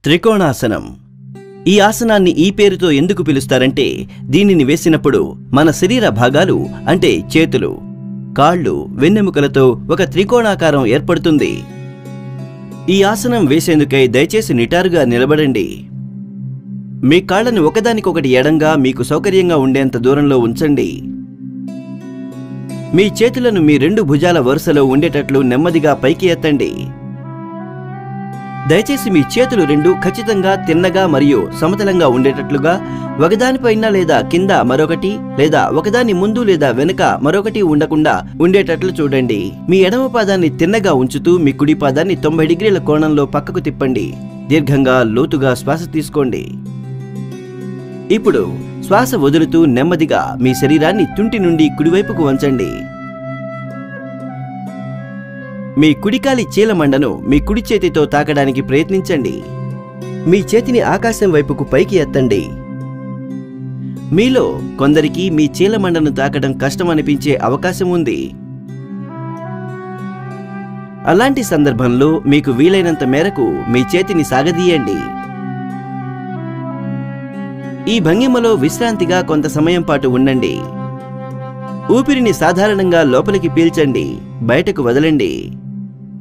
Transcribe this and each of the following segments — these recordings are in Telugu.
త్రికోణాసనం. ఈ ఆసనాన్ని ఈ పేరుతో ఎందుకు పిలుస్తారంటే దీనిని వేసినప్పుడు మన శరీర భాగాలు అంటే చేతులు, కాళ్ళు, వెన్నెముకలతో ఒక త్రికోణాకారం ఏర్పడుతుంది. ఈ ఆసనం వేసేందుకై దయచేసి నిటారుగా నిలబడండి. మీ కాళ్ళను ఒకదానికొకటి ఎడంగా మీకు సౌకర్యంగా ఉండేంత దూరంలో ఉంచండి. మీ చేతులను మీ రెండు భుజాల వరుసలో ఉండేటట్లు నెమ్మదిగా పైకి ఎత్తండి. దయచేసి మీ చేతులు రెండు ఖచ్చితంగా తిన్నగా మరియు సమతలంగా ఉండేటట్లుగా ఒకదానిపైన లేదా కింద మరొకటి లేదా ఒకదాని ముందు లేదా వెనుక మరొకటి ఉండకుండా ఉండేటట్లు చూడండి. మీ ఎడమ పాదాన్ని తిన్నగా ఉంచుతూ మీ కుడి పాదాన్ని 90 డిగ్రీల కోణంలో పక్కకు తిప్పండి. దీర్ఘంగా లోతుగా శ్వాస తీసుకోండి. ఇప్పుడు శ్వాస వదులుతూ నెమ్మదిగా మీ శరీరాన్ని తుంటి నుండి కుడివైపుకు వంచండి. మీ కుడికాలి చీలమండను మీ కుడి చేతితో తాకడానికి ప్రయత్నించండి. మీ చేతిని ఆకాశం వైపుకు పైకి ఎత్తండి. మీలో కొందరికి మీ చీలమండను తాకడం కష్టం అనిపించే అవకాశం ఉంది. అలాంటి సందర్భంలో మీకు వీలైనంత మేరకు మీ చేతిని సాగదీయండి. ఈ భంగిమలో విశ్రాంతిగా కొంత సమయం పాటు ఉండండి. ఊపిరిని సాధారణంగా లోపలికి పీల్చండి, బయటకు వదలండి.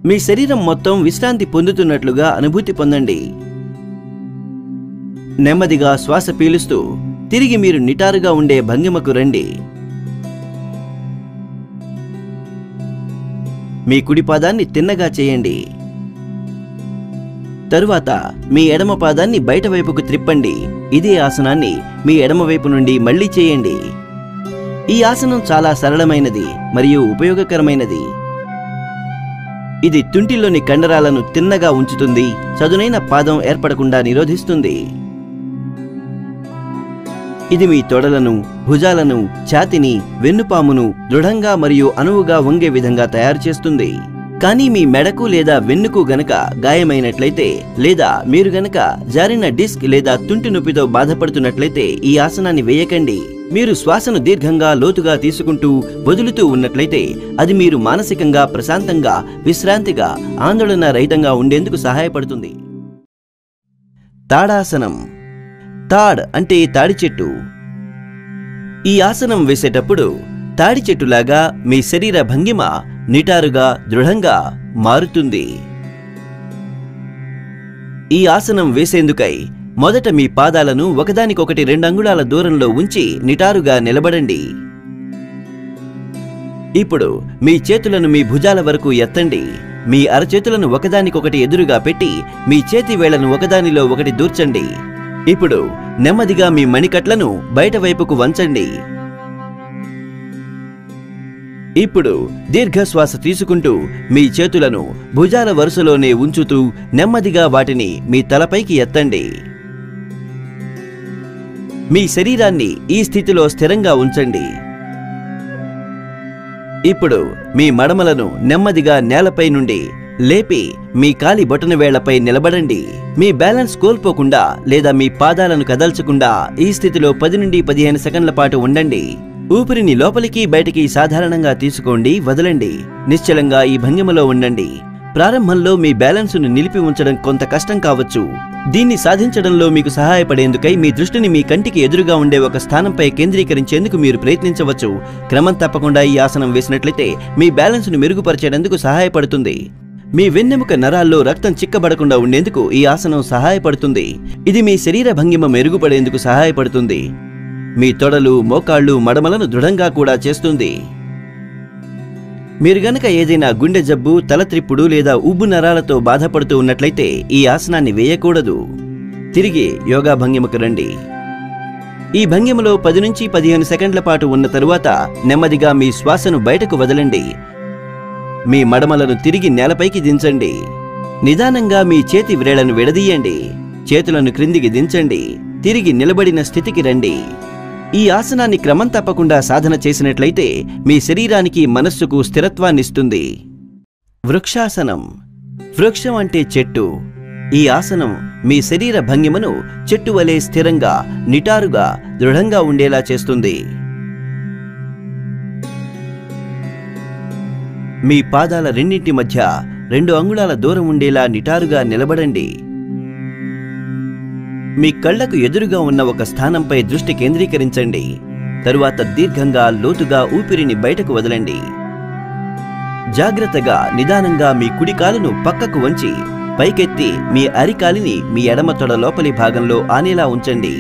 మీ శరీరం మొత్తం విశ్రాంతి పొందుతున్నట్లుగా అనుభూతి పొందండి. నెమ్మదిగా శ్వాస పీలుస్తూ తిరిగి మీరు నిటారుగా ఉండే భంగిమకు రండి. మీ కుడి పాదాన్ని తిన్నగా చేయండి. తరువాత మీ ఎడమ పాదాన్ని బయట వైపుకు త్రిప్పండి. ఇదే ఆసనాన్ని మీ ఎడమ వైపు నుండి మళ్లీ చేయండి. ఈ ఆసనం చాలా సరళమైనది మరియు ఉపయోగకరమైనది. ఇది తుంటిలోని కండరాలను తిన్నగా ఉంచుతుంది, చదునైన పాదం ఏర్పడకుండా నిరోధిస్తుంది. ఇది మీ తొడలను, భుజాలను, ఛాతిని, వెన్నుపామును దృఢంగా మరియు అనువుగా వంగే విధంగా తయారు చేస్తుంది. కానీ మీ మెడకు లేదా వెన్నుకు గనక గాయమైనట్లయితే లేదా మీరు గనక జారిన డిస్క్ లేదా తుంటి నొప్పితో బాధపడుతున్నట్లయితే ఈ ఆసనాన్ని వేయకండి. మీరు శ్వాసను దీర్ఘంగా లోతుగా తీసుకుంటూ వదులుతూ ఉన్నట్లయితే అది మీరు మానసికంగా ప్రశాంతంగా, విశ్రాంతిగా, ఆందోళన రహితంగా ఉండేందుకు సహాయపడుతుంది. తాడాసనం. తాడ్ అంటే తాడి చెట్టు. ఈ ఆసనం వేసేటప్పుడు తాడి చెట్టులాగా మీ శరీర భంగిమ నిటారుగా, దృఢంగా మారుతుంది. ఈ ఆసనం వేసేందుకై మొదట మీ పాదాలను ఒకదానికొకటి 2 అంగుళాల దూరంలో ఉంచి నిటారుగా నిలబడండి. ఇప్పుడు మీ చేతులను మీ భుజాల వరకు ఎత్తండి. మీ అరచేతులను ఒకదానికొకటి ఎదురుగా పెట్టి మీ చేతి వేళ్లను ఒకదానిలో ఒకటి దూర్చండి. ఇప్పుడు నెమ్మదిగా మీ మణికట్లను బయట వైపుకు వంచండి. ఇప్పుడు దీర్ఘశ్వాస తీసుకుంటూ మీ చేతులను భుజాల వరుసలోనే ఉంచుతూ నెమ్మదిగా వాటిని మీ తలపైకి ఎత్తండి. మీ శరీరాన్ని ఈ స్థితిలో స్థిరంగా ఉంచండి. ఇప్పుడు మీ మడమలను నెమ్మదిగా నేలపై నుండి లేపి మీ కాలి బొటనవేళ్లపై నిలబడండి. మీ బ్యాలెన్స్ కోల్పోకుండా లేదా మీ పాదాలను కదల్చకుండా ఈ స్థితిలో 10 నుండి 15 సెకండ్ల పాటు ఉండండి. ఊపిరిని లోపలికి బయటికి సాధారణంగా తీసుకోండి, వదలండి. నిశ్చలంగా ఈ భంగిమలో ఉండండి. ప్రారంభంలో మీ బ్యాలెన్సును నిలిపి ఉంచడం కొంత కష్టం కావచ్చు. దీన్ని సాధించడంలో మీకు సహాయపడేందుకై మీ దృష్టిని మీ కంటికి ఎదురుగా ఉండే ఒక స్థానంపై కేంద్రీకరించేందుకు మీరు ప్రయత్నించవచ్చు. క్రమం తప్పకుండా ఈ ఆసనం వేసినట్లయితే మీ బ్యాలెన్సును మెరుగుపరిచేందుకు సహాయపడుతుంది. మీ వెన్నెముక నరాల్లో రక్తం చిక్కబడకుండా ఉండేందుకు ఈ ఆసనం సహాయపడుతుంది. ఇది మీ శరీర భంగిమ మెరుగుపడేందుకు సహాయపడుతుంది. మీ తొడలు, మోకాళ్ళు, మడమలను దృఢంగా కూడా చేస్తుంది. మీరు గనక ఏదైనా గుండె జబ్బు, తలత్రిప్పుడు లేదా ఉబ్బు నరాలతో బాధపడుతూ ఉన్నట్లయితే ఈ ఆసనాన్ని వేయకూడదు. తిరిగి యోగా భంగిమకు రండి. ఈ భంగిమలో 10 నుంచి 15 సెకండ్ల పాటు ఉన్న తరువాత నెమ్మదిగా మీ శ్వాసను బయటకు వదలండి. మీ మడమలను తిరిగి నేలపైకి దించండి. నిదానంగా మీ చేతి వ్రేళ్లను విడదీయండి. చేతులను క్రిందికి దించండి. తిరిగి నిలబడిన స్థితికి రండి. ఈ ఆసనాన్ని క్రమం తప్పకుండా సాధన చేసినట్లయితే మీ శరీరానికి, మనస్సుకు స్థిరత్వాన్నిస్తుంది. వృక్షాసనం. వృక్షం అంటే చెట్టు. ఈ ఆసనం మీ శరీర భంగిమను చెట్టు వలె స్థిరంగా, నిటారుగా, దృఢంగా ఉండేలా చేస్తుంది. మీ పాదాల రెండింటి మధ్య 2 అంగుళాల దూరం ఉండేలా నిటారుగా నిలబడండి. మీ కళ్లకు ఎదురుగా ఉన్న ఒక స్థానంపై దృష్టి కేంద్రీకరించండి. తరువాత దీర్ఘంగా లోతుగా ఊపిరిని బయటకు వదలండి. జాగ్రత్తగా నిదానంగా మీ కుడి కాలును పక్కకు వంచి పైకెత్తి మీ అరికాలిని మీ ఎడమ తొడ లోపలి భాగంలో ఆనేలా ఉంచండి.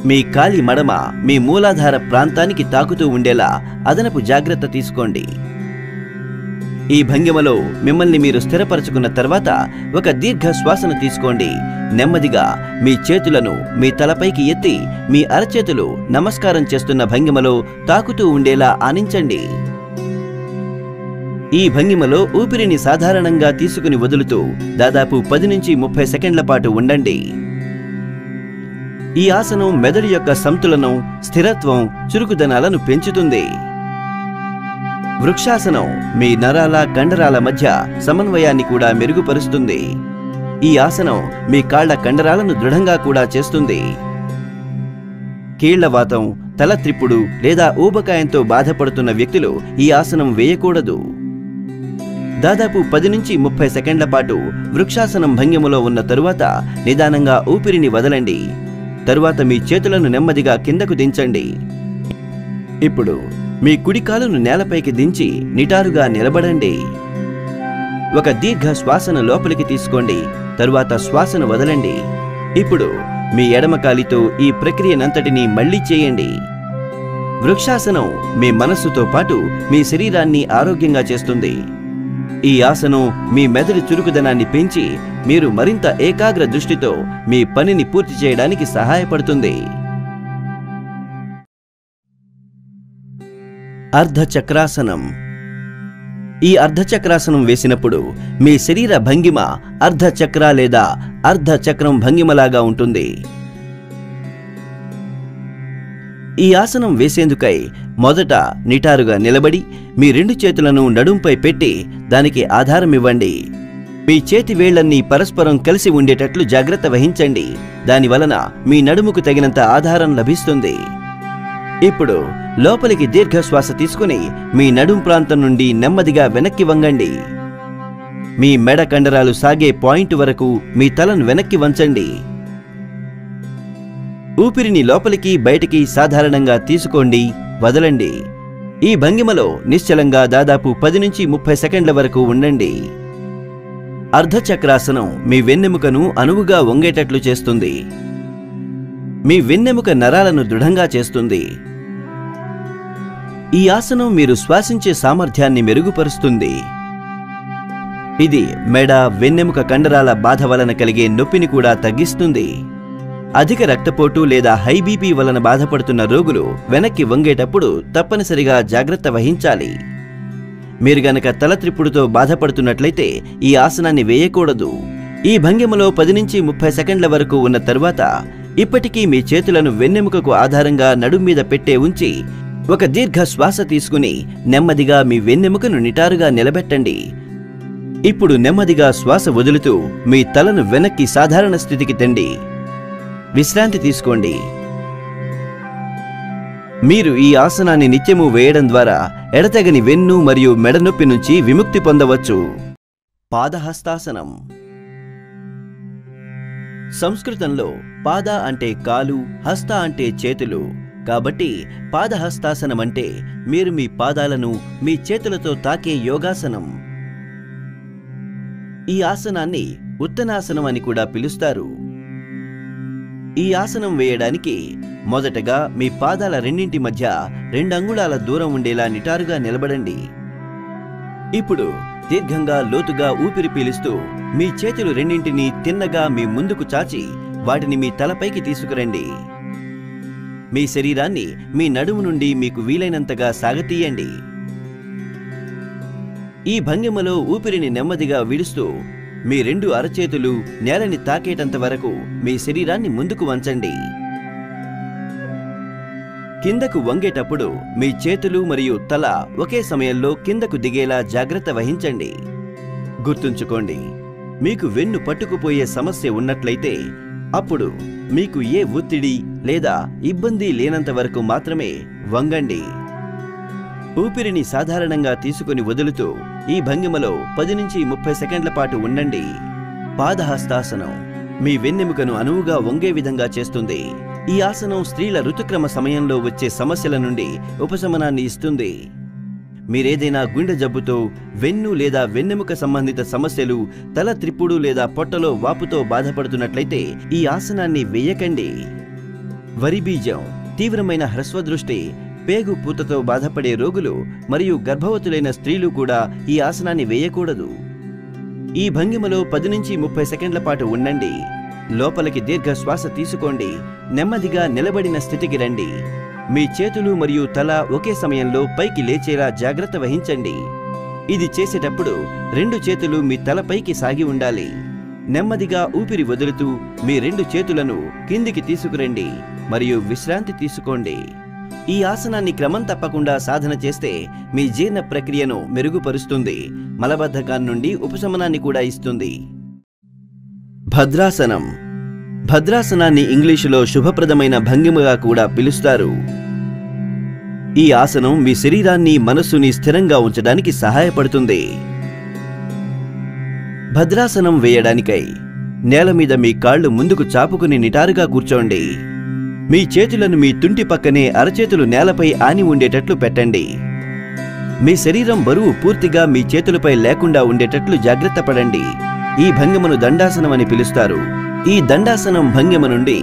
మీ కాలి మడమ మీ మూలాధార ప్రాంతానికి తాకుతూ ఉండేలా అదనపు జాగ్రత్త తీసుకోండి. ఈ భంగిమలో మిమ్మల్ని మీరు స్థిరపరచుకున్న తర్వాత ఒక దీర్ఘ శ్వాసను తీసుకోండి. నెమ్మదిగా మీ చేతులను మీ తలపైకి ఎత్తి మీ అరచేతులు నమస్కారం చేస్తున్న భంగిమలో తాకుతూ ఉండేలా ఆనించండి. ఈ భంగిమలో ఊపిరిని సాధారణంగా తీసుకుని వదులుతూ దాదాపు 10 నుంచి 30 సెకండ్ల పాటు ఉండండి. ఈ ఆసనం మెదడు యొక్క సంతులనం, స్థిరత్వం, చురుకుదనాలను పెంచుతుంది. వృక్షాసనం మీ నరాల కండరాల మధ్య సమన్వయాన్ని కూడా మెరుగుపరుస్తుంది. ఈ ఆసనం మీ కాళ్ల కండరాలను దృఢంగా కూడా చేస్తుంది. కీళ్లవాతం, తల త్రిప్పుడు లేదా ఊబకాయంతో బాధపడుతున్న వ్యక్తులు ఈ ఆసనం వేయకూడదు. దాదాపు 10 నుంచి 30 సెకండ్ల పాటు వృక్షాసనం భంగిమలో ఉన్న తరువాత నిదానంగా ఊపిరిని వదలండి. తరువాత మీ చేతులను నెమ్మదిగా కిందకు దించండి. ఇప్పుడు మీ కుడి కాలును నేలపైకి దించి నిటారుగా నిలబడండి. ఒక దీర్ఘ శ్వాసను లోపలికి తీసుకోండి. తరువాత శ్వాసను వదలండి. ఇప్పుడు మీ ఎడమ కాలితో ఈ ప్రక్రియనంతటినీ మళ్లీ చేయండి. వృక్షాసనం మీ మనస్సుతో పాటు మీ శరీరాన్ని ఆరోగ్యంగా చేస్తుంది. ఈ ఆసనం మీ మెదడు చురుకుదనాన్ని పెంచి మీరు మరింత ఏకాగ్ర దృష్టితో మీ పనిని పూర్తి చేయడానికి సహాయపడుతుంది. అర్ధచక్రాసనం. ఈ అర్ధచక్రాసనం వేసినప్పుడు మీ శరీర భంగిమ అర్ధచక్ర లేదా అర్ధచక్రం భంగిమలాగా ఉంటుంది. ఈ ఆసనం వేసేందుకై మొదట నిటారుగా నిలబడి మీ 2 చేతులను నడుంపై పెట్టి దానికి ఆధారమివ్వండి. మీ చేతి వేళ్లన్నీ పరస్పరం కలిసి ఉండేటట్లు జాగ్రత్త వహించండి. దానివలన మీ నడుముకు తగినంత ఆధారం లభిస్తుంది. ఇప్పుడు లోపలికి దీర్ఘశ్వాస తీసుకుని మీ నడుం ప్రాంతం నుండి నెమ్మదిగా వెనక్కి వంగండి. మీ మెడ కండరాలు సాగే పాయింట్ వరకు మీ తలను వెనక్కి వంచండి. ఊపిరిని లోపలికి బయటికి సాధారణంగా తీసుకోండి, వదలండి. ఈ భంగిమలో నిశ్చలంగా దాదాపు 10 నుంచి 30 సెకండ్ల వరకు ఉండండి. అర్ధచక్రాసనం మీ వెన్నెముకను అనువుగా వంగేటట్లు చేస్తుంది. మీ వెన్నెముక నరాలను దృఢంగా చేస్తుంది. ఈ ఆసనం మీరు శ్వాసించే సామర్థ్యాన్ని మెరుగుపరుస్తుంది. ఇది మెడ, వెన్నెముక కండరాల బాధ వలన కలిగే నొప్పిని కూడా తగ్గిస్తుంది. అధిక రక్తపోటు లేదా హై బీపీ వలన బాధపడుతున్న రోగులు వెనక్కి వంగేటప్పుడు తప్పనిసరిగా జాగ్రత్త వహించాలి. మీరు గనక తల త్రిప్పుడుతో బాధపడుతున్నట్లయితే ఈ ఆసనాన్ని వేయకూడదు. ఈ భంగిమలో 10 నుంచి 30 సెకండ్ల వరకు ఉన్న తరువాత ఇప్పటికీ మీ చేతులను వెన్నెముకకు ఆధారంగా నడుం మీద పెట్టే ఉంచి ఒక దీర్ఘ శ్వాస తీసుకుని నెమ్మదిగా మీ వెన్నెముకను నిటారుగా నిలబెట్టండి. ఇప్పుడు నెమ్మదిగా శ్వాస వదులుతూ మీ తలను వెనక్కి సాధారణ స్థితికి తెండి. విశ్రాంతి తీసుకోండి. మీరు ఈ ఆసనాన్ని నిత్యము వేయడం ద్వారా ఎడతెగని వెన్ను మరియు మెడ నొప్పి నుంచి విముక్తి పొందవచ్చు. పాదహస్తాసనం. సంస్కృతంలో పాద అంటే కాలు, హస్త అంటే చేతులు. కాబట్టి పాదహస్తాసనం అంటే మీరు మీ పాదాలను మీ చేతులతో తాకే యోగాసనం. ఈ ఆసనాన్ని ఉత్తనాసనం అని కూడా పిలుస్తారు. ఈ ఆసనం వేయడానికి మొదటగా మీ పాదాల రెండింటి మధ్య 2 అంగుళాల దూరం ఉండేలా నిటారుగా నిలబడండి. ఇప్పుడు దీర్ఘంగా లోతుగా ఊపిరి పీలుస్తూ మీ చేతులు రెండింటినీ తిన్నగా మీ ముందుకు చాచి వాటిని మీ తలపైకి తీసుకురండి. మీ శరీరాన్ని మీ నడుము నుండి మీకు వీలైనంతగా సాగతీయండి. ఈ భంగిమలో ఊపిరిని నెమ్మదిగా విడుస్తూ మీ 2 అరచేతులు నేలని తాకేటంత వరకు మీ శరీరాన్ని ముందుకు వంచండి. కిందకు వంగేటప్పుడు మీ చేతులు మరియు తల ఒకే సమయంలో కిందకు దిగేలా జాగ్రత్త వహించండి. గుర్తుంచుకోండి, మీకు వెన్ను పట్టుకుపోయే సమస్య ఉన్నట్లయితే అప్పుడు మీకు ఏ ఒత్తిడి లేదా ఇబ్బంది లేనంత వరకు మాత్రమే వంగండి. ఊపిరిని సాధారణంగా తీసుకుని వదులుతూ ఈ భంగిమలో 10 నుంచి 30 సెకండ్ల పాటు ఉండండి. పాదహస్తాసనం మీ వెన్నెముకను అనువుగా వంగే విధంగా చేస్తుంది. ఈ ఆసనం స్త్రీల ఋతుక్రమ సమయంలో వచ్చే సమస్యల నుండి ఉపశమనాన్ని ఇస్తుంది. మీరేదైనా గుండె జబ్బుతో, వెన్ను లేదా వెన్నెముక సంబంధిత సమస్యలు, తల త్రిప్పుడు లేదా పొట్టలో వాపుతో బాధపడుతున్నట్లయితే ఈ ఆసనాన్ని వేయకండి. వరి బీజం, తీవ్రమైన హ్రస్వదృష్టి, పేగు పూతతో బాధపడే రోగులు మరియు గర్భవతులైన స్త్రీలు కూడా ఈ ఆసనాన్ని వేయకూడదు. ఈ భంగిమలో 10 నుంచి 30 సెకండ్ల పాటు ఉండండి. లోపలికి దీర్ఘ శ్వాస తీసుకోండి. నెమ్మదిగా నిలబడిన స్థితికి రండి. మీ చేతులు మరియు తల ఒకే సమయంలో పైకి లేచేలా జాగ్రత్త వహించండి. ఇది చేసేటప్పుడు 2 చేతులు మీ తలపైకి సాగి ఉండాలి. నెమ్మదిగా ఊపిరి వదులుతూ మీ 2 చేతులను కిందికి తీసుకురండి మరియు విశ్రాంతి తీసుకోండి. ఈ ఆసనాన్ని క్రమం తప్పకుండా సాధన చేస్తే మీ జీర్ణ ప్రక్రియను మెరుగుపరుస్తుంది, మలబద్ధకాన్ని నుండి ఉపశమనాన్ని కూడా ఇస్తుంది. భద్రాసనం. భద్రాసనాన్ని ఇంగ్లీషులో శుభప్రదమైన భంగిమగా కూడా పిలుస్తారు. ఈ ఆసనం మీ శరీరాన్ని, మనస్సుని స్థిరంగా ఉంచడానికి సహాయపడుతుంది. భద్రాసనం వేయడానికై నేల మీద మీ కాళ్ళు ముందుకు చాపుకుని నిటారుగా కూర్చోండి. మీ చేతులను మీ తుంటి పక్కనే అరచేతులు నేలపై ఆని ఉండేటట్లు పెట్టండి. మీ శరీరం బరువు పూర్తిగా మీ చేతులపై లేకుండా ఉండేటట్లు జాగ్రత్త పడండి. ఈ భంగిమను దండాసనం అని పిలుస్తారు. ఈ దండాసనం భంగిమ నుండి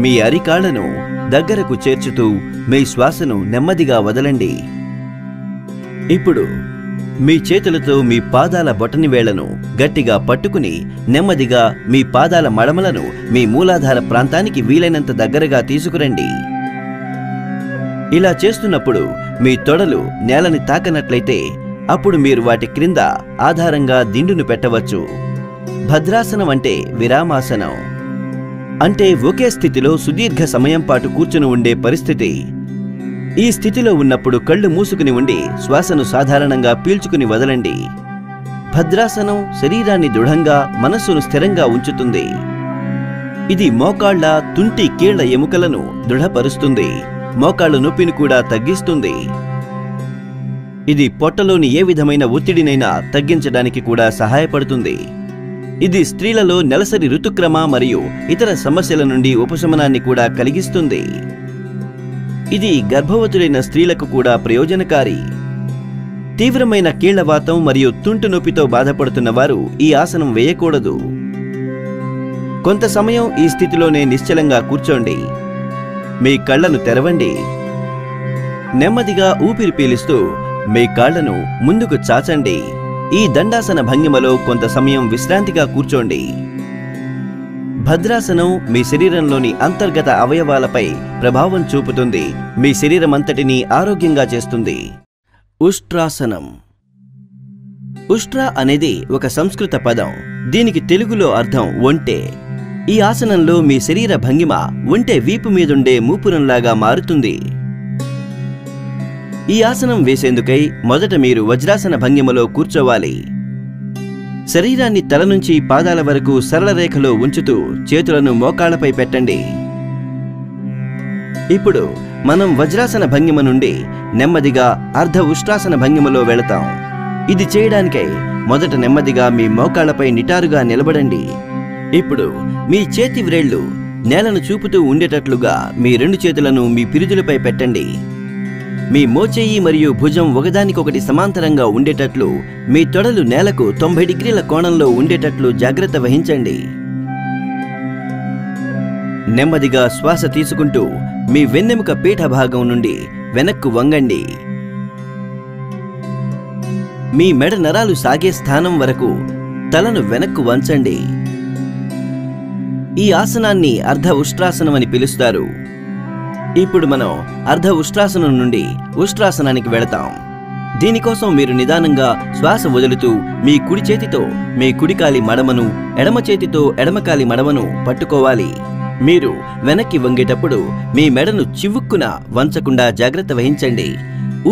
మీ అరికాళ్లను దగ్గరకు చేర్చుతూ మీ శ్వాసను నెమ్మదిగా వదలండి. ఇప్పుడు మీ చేతులతో మీ పాదాల బొటనవేళ్లను గట్టిగా పట్టుకుని నెమ్మదిగా మీ పాదాల మడమలను మీ మూలాధార ప్రాంతానికి వీలైనంత దగ్గరగా తీసుకురండి. ఇలా చేస్తున్నప్పుడు మీ తొడలు నేలని తాకనట్లయితే అప్పుడు మీరు వాటి క్రింద ఆధారంగా దిండును పెట్టవచ్చు. భద్రాసనం అంటే విరామాసనం. అంటే ఒకే స్థితిలో సుదీర్ఘ సమయం పాటు కూర్చుని ఉండే పరిస్థితి. ఈ స్థితిలో ఉన్నప్పుడు కళ్ళు మూసుకుని ఉండి శ్వాసను సాధారణంగా పీల్చుకుని వదలండి. భద్రాసనం శరీరాన్ని దృఢంగా, మనస్సును స్థిరంగా ఉంచుతుంది. ఇది మోకాళ్ల, తుంటి, కీళ్ల ఎముకలను దృఢపరుస్తుంది. మోకాళ్ల నొప్పిని కూడా తగ్గిస్తుంది. ఇది పొట్టలోని ఏ విధమైన ఒత్తిడినైనా తగ్గించడానికి కూడా సహాయపడుతుంది. ఇది స్త్రీలలో నెలసరి ఋతుక్రమ మరియు ఇతర సమస్యల నుండి ఉపశమనాన్ని కూడా కలిగిస్తుంది. ఇది గర్భవతులైన స్త్రీలకు కూడా ప్రయోజనకారి. తీవ్రమైన కీళ్లవాతం మరియు తుంటు నొప్పితో బాధపడుతున్న వారు ఈ ఆసనం వేయకూడదు. కొంత సమయం ఈ స్థితిలోనే నిశ్చలంగా కూర్చోండి. మీ కళ్లను తెరవండి. నెమ్మదిగా ఊపిరి పీలుస్తూ మీ కాళ్లను ముందుకు చాచండి. ఈ దండాసన భంగిమలో కొంత సమయం విశ్రాంతిగా కూర్చోండి. భద్రాసనం మీ శరీరంలోని అంతర్గత అవయవాలపై ప్రభావం చూపుతుంది. మీ శరీరమంతటిని ఆరోగ్యంగా చేస్తుంది. ఉష్ట్రాసనం. ఉష్ట్ర అనేది ఒక సంస్కృత పదం. దీనికి తెలుగులో అర్థం ఒంటె. ఈ ఆసనంలో మీ శరీర భంగిమ ఒంటె వీపు మీదుండే మూపురంలాగా మారుతుంది. ఈ ఆసనం వేసేందుకై మొదట మీరు వజ్రాసన భంగిమలో కూర్చోవాలి. శరీరాన్ని తల నుంచి పాదాల వరకు సరళ రేఖలో ఉంచుతూ చేతులను మోకాళ్లపై పెట్టండి. ఇప్పుడు మనం వజ్రాసన భంగిమ నుండి నెమ్మదిగా అర్ధ ఉష్ట్రాసన భంగిమలో వెళతాం. ఇది చేయడానికై మొదట నెమ్మదిగా మీ మోకాళ్లపై నిటారుగా నిలబడండి. ఇప్పుడు మీ చేతి వ్రేళ్లు నేలను చూపుతూ ఉండేటట్లుగా మీ 2 చేతులను మీ పిరుదులపై పెట్టండి. మీ మోచేయి మరియు భుజం ఒకదానికొకటి సమాంతరంగా ఉండేటట్లు, మీ తొడలు నేలకు 90 డిగ్రీల కోణంలో ఉండేటట్లు జాగ్రత్త వహించండి. నెమ్మదిగా శ్వాస తీసుకుంటూ మీ వెన్నెముక పీఠ భాగం నుండి వెనక్కు వంగండి. మీ మెడ నరాలు సాగే స్థానం వరకు తలను వెనక్కు వంచండి. ఈ ఆసనాన్ని అర్ధ ఉష్ట్రాసనం అని పిలుస్తారు. ఇప్పుడు మనం అర్ధ ఉష్ట్రాసనం నుండి ఉష్ట్రాసనానికి వెళతాం. దీనికోసం మీరు నిదానంగా శ్వాస వదులుతూ మీ కుడి చేతితో మీ కుడికాలి మడమను, ఎడమ చేతితో ఎడమకాలి మడమను పట్టుకోవాలి. మీరు వెనక్కి వంగేటప్పుడు మీ మెడను చివుక్కున వంచకుండా జాగ్రత్త వహించండి.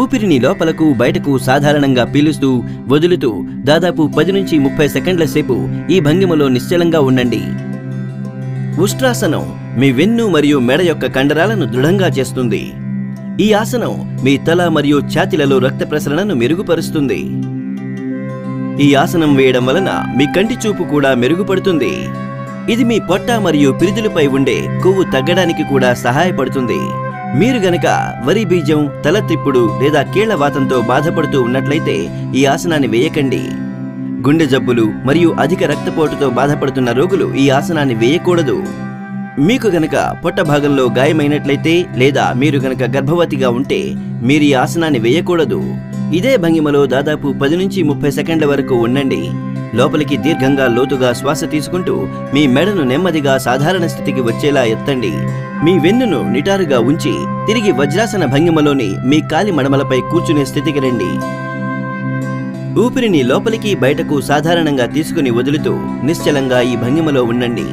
ఊపిరిని లోపలకు బయటకు సాధారణంగా పీలుస్తూ వదులుతూ దాదాపు 10 నుంచి 30 సెకండ్ల సేపు ఈ భంగిమలో నిశ్చలంగా ఉండండి. ఉష్ట్రాసనం మీ వెన్ను మరియు మెడ యొక్క కండరాలను దృఢంగా చేస్తుంది. ఈ ఆసనం మీ తల మరియు ఛాతీలలో రక్త ప్రసరణను మెరుగుపరుస్తుంది. ఈ ఆసనం వేయడం వలన మీ కంటి చూపు కూడా మెరుగుపడుతుంది. ఇది మీ పొట్ట మరియు పిరుదులపై ఉండే కొవ్వు తగ్గడానికి కూడా సహాయపడుతుంది. మీరు గనక వరి బీజం, తల త్రిప్పుడు లేదా కీళ్లవాతంతో బాధపడుతూ ఉన్నట్లయితే ఈ ఆసనాన్ని వేయకండి. గుండె జబ్బులు మరియు అధిక రక్తపోటుతో బాధపడుతున్న రోగులు ఈ ఆసనాన్ని వేయకూడదు. మీకు గనక పొట్ట భాగంలో గాయమైనట్లయితే లేదా మీరు గనక గర్భవతిగా ఉంటే మీరు ఈ ఆసనాన్ని వేయకూడదు. ఇదే భంగిమలో దాదాపు 10 నుంచి 30 సెకండ్ల వరకు ఉండండి. లోపలికి దీర్ఘంగా లోతుగా శ్వాస తీసుకుంటూ మీ మెడను నెమ్మదిగా సాధారణ స్థితికి వచ్చేలా ఎత్తండి. మీ వెన్నును నిటారుగా ఉంచి తిరిగి వజ్రాసన భంగిమలోని మీ కాలి మడమలపై కూర్చునే స్థితికి రండి. ఊపిరిని లోపలికి బయటకు సాధారణంగా తీసుకుని వదులుతూ నిశ్చలంగా ఈ భంగిమలో ఉండండి.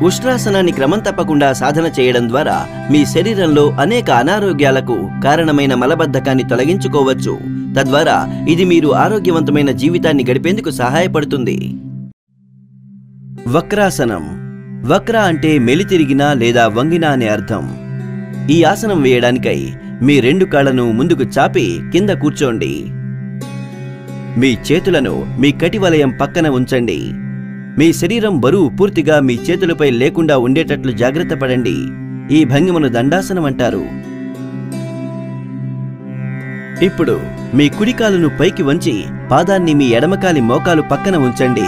ఉష్ట్రాసనాన్ని క్రమం తప్పకుండా సాధన చేయడం ద్వారా మీ శరీరంలో అనేక అనారోగ్యాలకు కారణమైన మలబద్ధకాన్ని తొలగించుకోవచ్చు. తద్వారా ఇది మీరు ఆరోగ్యవంతమైన జీవితాన్ని గడిపేందుకు సహాయపడుతుంది. వక్రాసనం. వక్ర అంటే మెలితిరిగిన లేదా వంగిన అనే అర్థం. ఈ ఆసనం వేయడానికై మీ 2 కాళ్లను ముందుకు చాపి కింద కూర్చోండి. మీ చేతులను మీ కటివలయం పక్కన ఉంచండి. మీ శరీరం బరువు పూర్తిగా మీ చేతులపై లేకుండా ఉండేటట్లు జాగ్రత్త పడండి. ఈ భంగిమను దండాసనం అంటారు. ఇప్పుడు మీ కుడికాలును పైకి వంచి పాదాన్ని మీ ఎడమకాలి మోకాలు పక్కన ఉంచండి.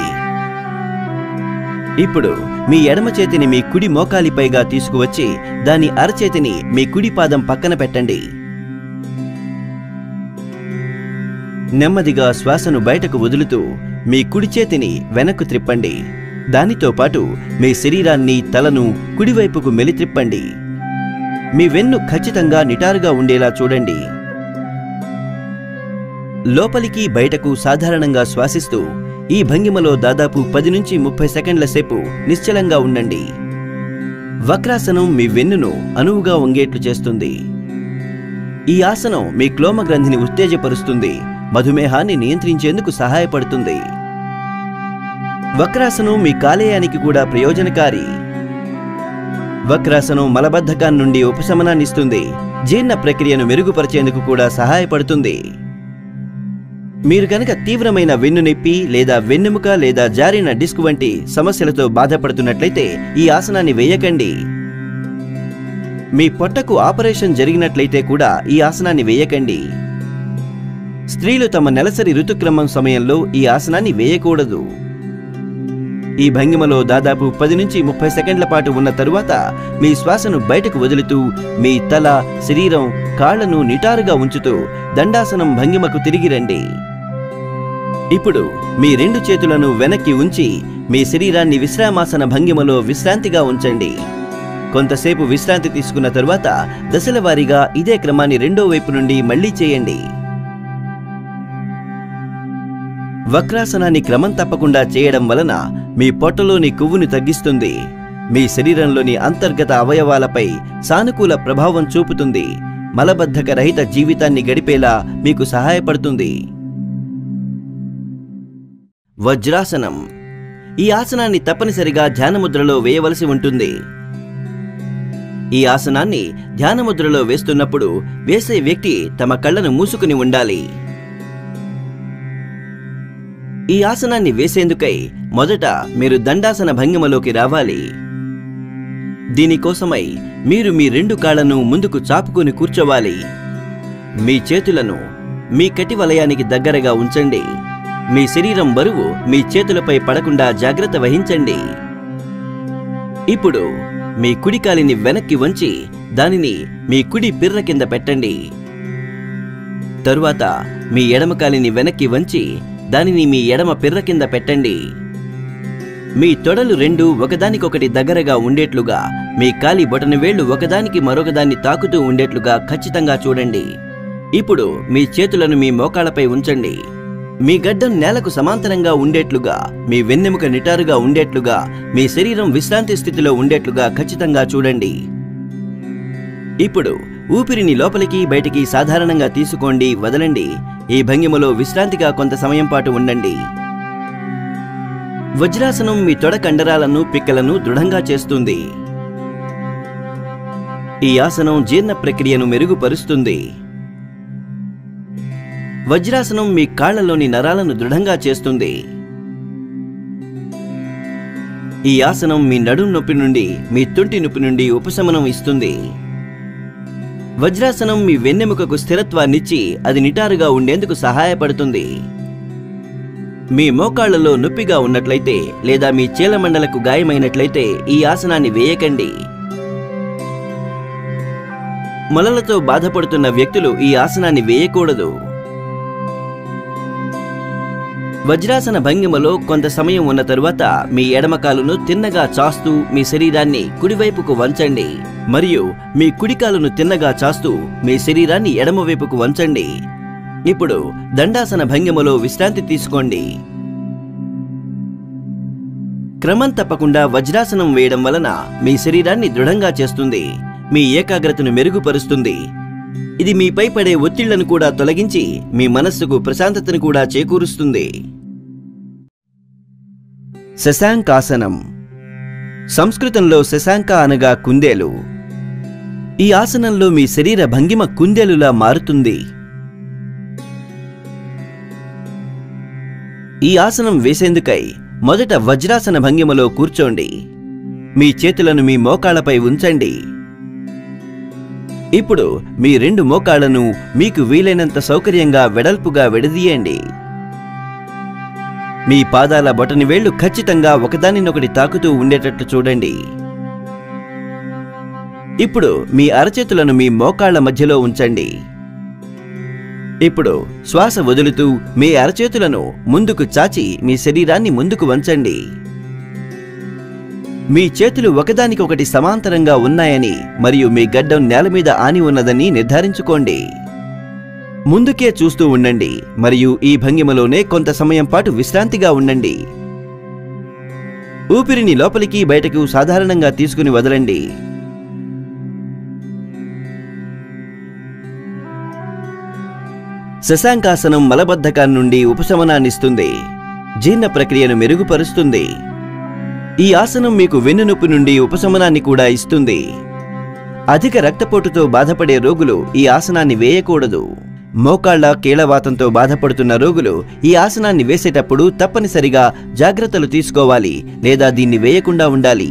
ఇప్పుడు మీ ఎడమ చేతిని మీ కుడి మోకాలిపైగా తీసుకువచ్చి దాని అరచేతిని మీ కుడి పాదం పక్కన పెట్టండి. నెమ్మదిగా శ్వాసను బయటకు వదులుతూ మీ కుడి చేతిని వెనక్కు త్రిప్పండి. దానితో పాటు మీ శరీరాన్ని, తలను కుడివైపుకు మెలిత్రిప్పండి. మీ వెన్ను ఖచ్చితంగా నిటారుగా ఉండేలా చూడండి. లోపలికి బయటకు సాధారణంగా శ్వాసిస్తూ ఈ భంగిమలో దాదాపు 10 నుంచి 30 సెకండ్ల సేపు నిశ్చలంగా ఉండండి. వక్రాసనం మీ వెన్నును అనువుగా వంగేట్లు చేస్తుంది. ఈ ఆసనం మీ క్లోమ గ్రంథిని ఉత్తేజపరుస్తుంది, మధుమేహాన్ని నియంత్రించేందుకు సహాయపడుతుంది. వక్రాసనం మీ కాలేయానికి కూడా ప్రయోజనకారి. వక్రాసనం మలబద్ధకాన్ని నుండి ఉపశమనాన్నిస్తుంది, జీర్ణ ప్రక్రియను మెరుగుపరిచేందుకు కూడా సహాయపడుతుంది. మీరు కనుక తీవ్రమైన వెన్నునొప్పి లేదా వెన్నెముక లేదా జారిన డిస్క్ వంటి సమస్యలతో బాధపడుతున్నట్లయితే ఈ ఆసనాన్ని వేయకండి. మీ పొట్టకు ఆపరేషన్ జరిగినట్లయితే కూడా ఈ ఆసనాన్ని వేయకండి. స్త్రీలు తమ నెలసరి ఋతుక్రమం సమయంలో ఈ ఆసనాన్ని వేయకూడదు. ఈ భంగిమలో దాదాపు 10 నుంచి 30 సెకండ్ల పాటు ఉన్న తరువాత మీ శ్వాసను బయటకు వదులుతూ మీ తల, శరీరం, కాళ్లను నిటారుగా ఉంచుతూ దండాసనం భంగిమకు తిరిగి రండి. ఇప్పుడు మీ 2 చేతులను వెనక్కి ఉంచి మీ శరీరాన్ని విశ్రామాసన భంగిమలో విశ్రాంతిగా ఉంచండి. కొంతసేపు విశ్రాంతి తీసుకున్న తరువాత దశల వారీగా ఇదే క్రమాన్ని రెండో వైపు నుండి మళ్లీ చేయండి. వక్రాసనాన్ని క్రమం తప్పకుండా చేయడం వలన మీ పొట్టలోని కొవ్వును తగ్గిస్తుంది, మీ శరీరంలోని అంతర్గత అవయవాలపై సానుకూల ప్రభావం చూపుతుంది, మలబద్ధక రహిత జీవితాన్ని గడిపేలా మీకు సహాయపడుతుంది. వజ్రాసనం. ఈ ఆసనాన్ని తప్పనిసరిగా ధ్యానముద్రలో వేయవలసి ఉంటుంది. ఈ ఆసనాన్ని ధ్యానముద్రలో వేస్తున్నప్పుడు వేసే వ్యక్తి తమ కళ్ళను మూసుకుని ఉండాలి. ఈ ఆసనాన్ని వేసేందుకై మొదట మీరు దండాసన భంగిమలోకి రావాలి. దీనికోసమై మీరు మీ 2 కాళ్లను ముందుకు చాపుకొని కూర్చోవాలి. మీ చేతులను మీ కటి వలయానికి దగ్గరగా ఉంచండి. మీ శరీరం బరువు మీ చేతులపై పడకుండా జాగ్రత్త వహించండి. ఇప్పుడు మీ కుడి కాలిని వెనక్కి వంచి దానిని మీ కుడి పిర్ర కింద పెట్టండి. తరువాత మీ ఎడమ కాలిని వెనక్కి వంచి దానిని మీ ఎడమ పిర్ర కింద పెట్టండి. మీ తొడలు 2 ఒకదానికొకటి దగ్గరగా ఉండేట్లుగా మీ కాలి బొటనవేళ్లు ఒకదానికి మరొకదాన్ని తాకుతూ ఉండేట్లుగా ఖచ్చితంగా చూడండి. ఇప్పుడు మీ చేతులను మీ మోకాళ్లపై ఉంచండి. మీ గడ్డం నేలకు సమాంతరంగా ఉండేట్లుగా, మీ వెన్నెముక నిటారుగా ఉండేట్లుగా, మీ శరీరం విశ్రాంతి స్థితిలో ఉండేట్లుగా ఖచ్చితంగా చూడండి. ఇప్పుడు ఊపిరిని లోపలికి బయటికి సాధారణంగా తీసుకోండి, వదలండి. ఈ భంగిమలో విశ్రాంతిగా కొంత సమయం పాటు ఉండండి. వజ్రాసనం మీ తొడ కండరాలను, పిక్కలను దృఢంగా చేస్తుంది. ఈ ఆసనం జీర్ణ ప్రక్రియను మెరుగుపరుస్తుంది. వజ్రాసనం మీ కాళ్లలోని నరాలను దృఢంగా చేస్తుంది. ఈ ఆసనం మీ నడుం నొప్పి నుండి, మీ తుంటి నొప్పి నుండి ఉపశమనం ఇస్తుంది. వజ్రాసనం మీ వెన్నెముకకు స్థిరత్వాన్నిచ్చి అది నిటారుగా ఉండేందుకు సహాయపడుతుంది. మీ మోకాళ్లలో నొప్పిగా ఉన్నట్లయితే లేదా మీ చీలమండలకు గాయమైనట్లయితే ఈ ఆసనాన్ని వేయకండి. మొలలతో బాధపడుతున్న వ్యక్తులు ఈ ఆసనాన్ని వేయకూడదు. వజ్రాసన భంగిమలో కొంత సమయం ఉన్న తరువాత మీ ఎడమకాలును తిన్నగా చాస్తూ మీ శరీరాన్ని కుడివైపుకు వంచండి మరియు మీ కుడికాలును తిన్నగా చాస్తూ మీ శరీరాన్ని ఎడమవైపుకు వంచండి. ఇప్పుడు దండాసన భంగిమలో విశ్రాంతి తీసుకోండి. క్రమం తప్పకుండా వజ్రాసనం వేయడం వలన మీ శరీరాన్ని దృఢంగా చేస్తుంది, మీ ఏకాగ్రతను మెరుగుపరుస్తుంది. ఇది మీపై పడే ఒత్తిళ్లను కూడా తొలగించి మీ మనస్సుకు ప్రశాంతతను కూడా చేకూరుస్తుంది. శశాంకాసనం. సంస్కృతంలో శశాంక అనగా కుందేలు. ఈ ఆసనంలో మీ శరీర భంగిమ కుందేలులా మారుతుంది. ఈ ఆసనం వేసేందుకై మొదట వజ్రాసన భంగిమలో కూర్చోండి. మీ చేతులను మీ మోకాళ్లపై ఉంచండి. ఇప్పుడు మీ రెండు మోకాళ్లను మీకు వీలైనంత సౌకర్యంగా వెడల్పుగా విడదీయండి. మీ పాదాల బొటని వేళ్లు ఖచ్చితంగా ఒకదానినొకటి తాకుతూ ఉండేటట్లు చూడండి. ఇప్పుడు మీ అరచేతులను మీ మోకాళ్ల మధ్యలో ఉంచండి. ఇప్పుడు శ్వాస వదులుతూ మీ అరచేతులను ముందుకు చాచి మీ శరీరాన్ని ముందుకు వంచండి. మీ చేతులు ఒకదానికొకటి సమాంతరంగా ఉన్నాయని మరియు మీ గడ్డం నేల మీద ఆని ఉన్నదని నిర్ధారించుకోండి. ముందుకే చూస్తూ ఉండండి మరియు ఈ భంగిమలోనే కొంత సమయం పాటు విశ్రాంతిగా ఉండండి. ఊపిరిని లోపలికి బయటకు సాధారణంగా తీసుకుని వదలండి. శశాంకాసనం మలబద్ధకాన్ని నుండి ఉపశమనాన్నిస్తుంది, జీర్ణ ప్రక్రియను మెరుగుపరుస్తుంది. ఈ ఆసనం మీకు వెన్నునొప్పి నుండి ఉపశమనాన్ని కూడా ఇస్తుంది. అధిక రక్తపోటుతో బాధపడే రోగులు ఈ ఆసనాన్ని వేయకూడదు. మోకాళ్ల కీళ్లవాతంతో బాధపడుతున్న రోగులు ఈ ఆసనాన్ని వేసేటప్పుడు తప్పనిసరిగా జాగ్రత్తలు తీసుకోవాలి లేదా దీన్ని వేయకుండా ఉండాలి.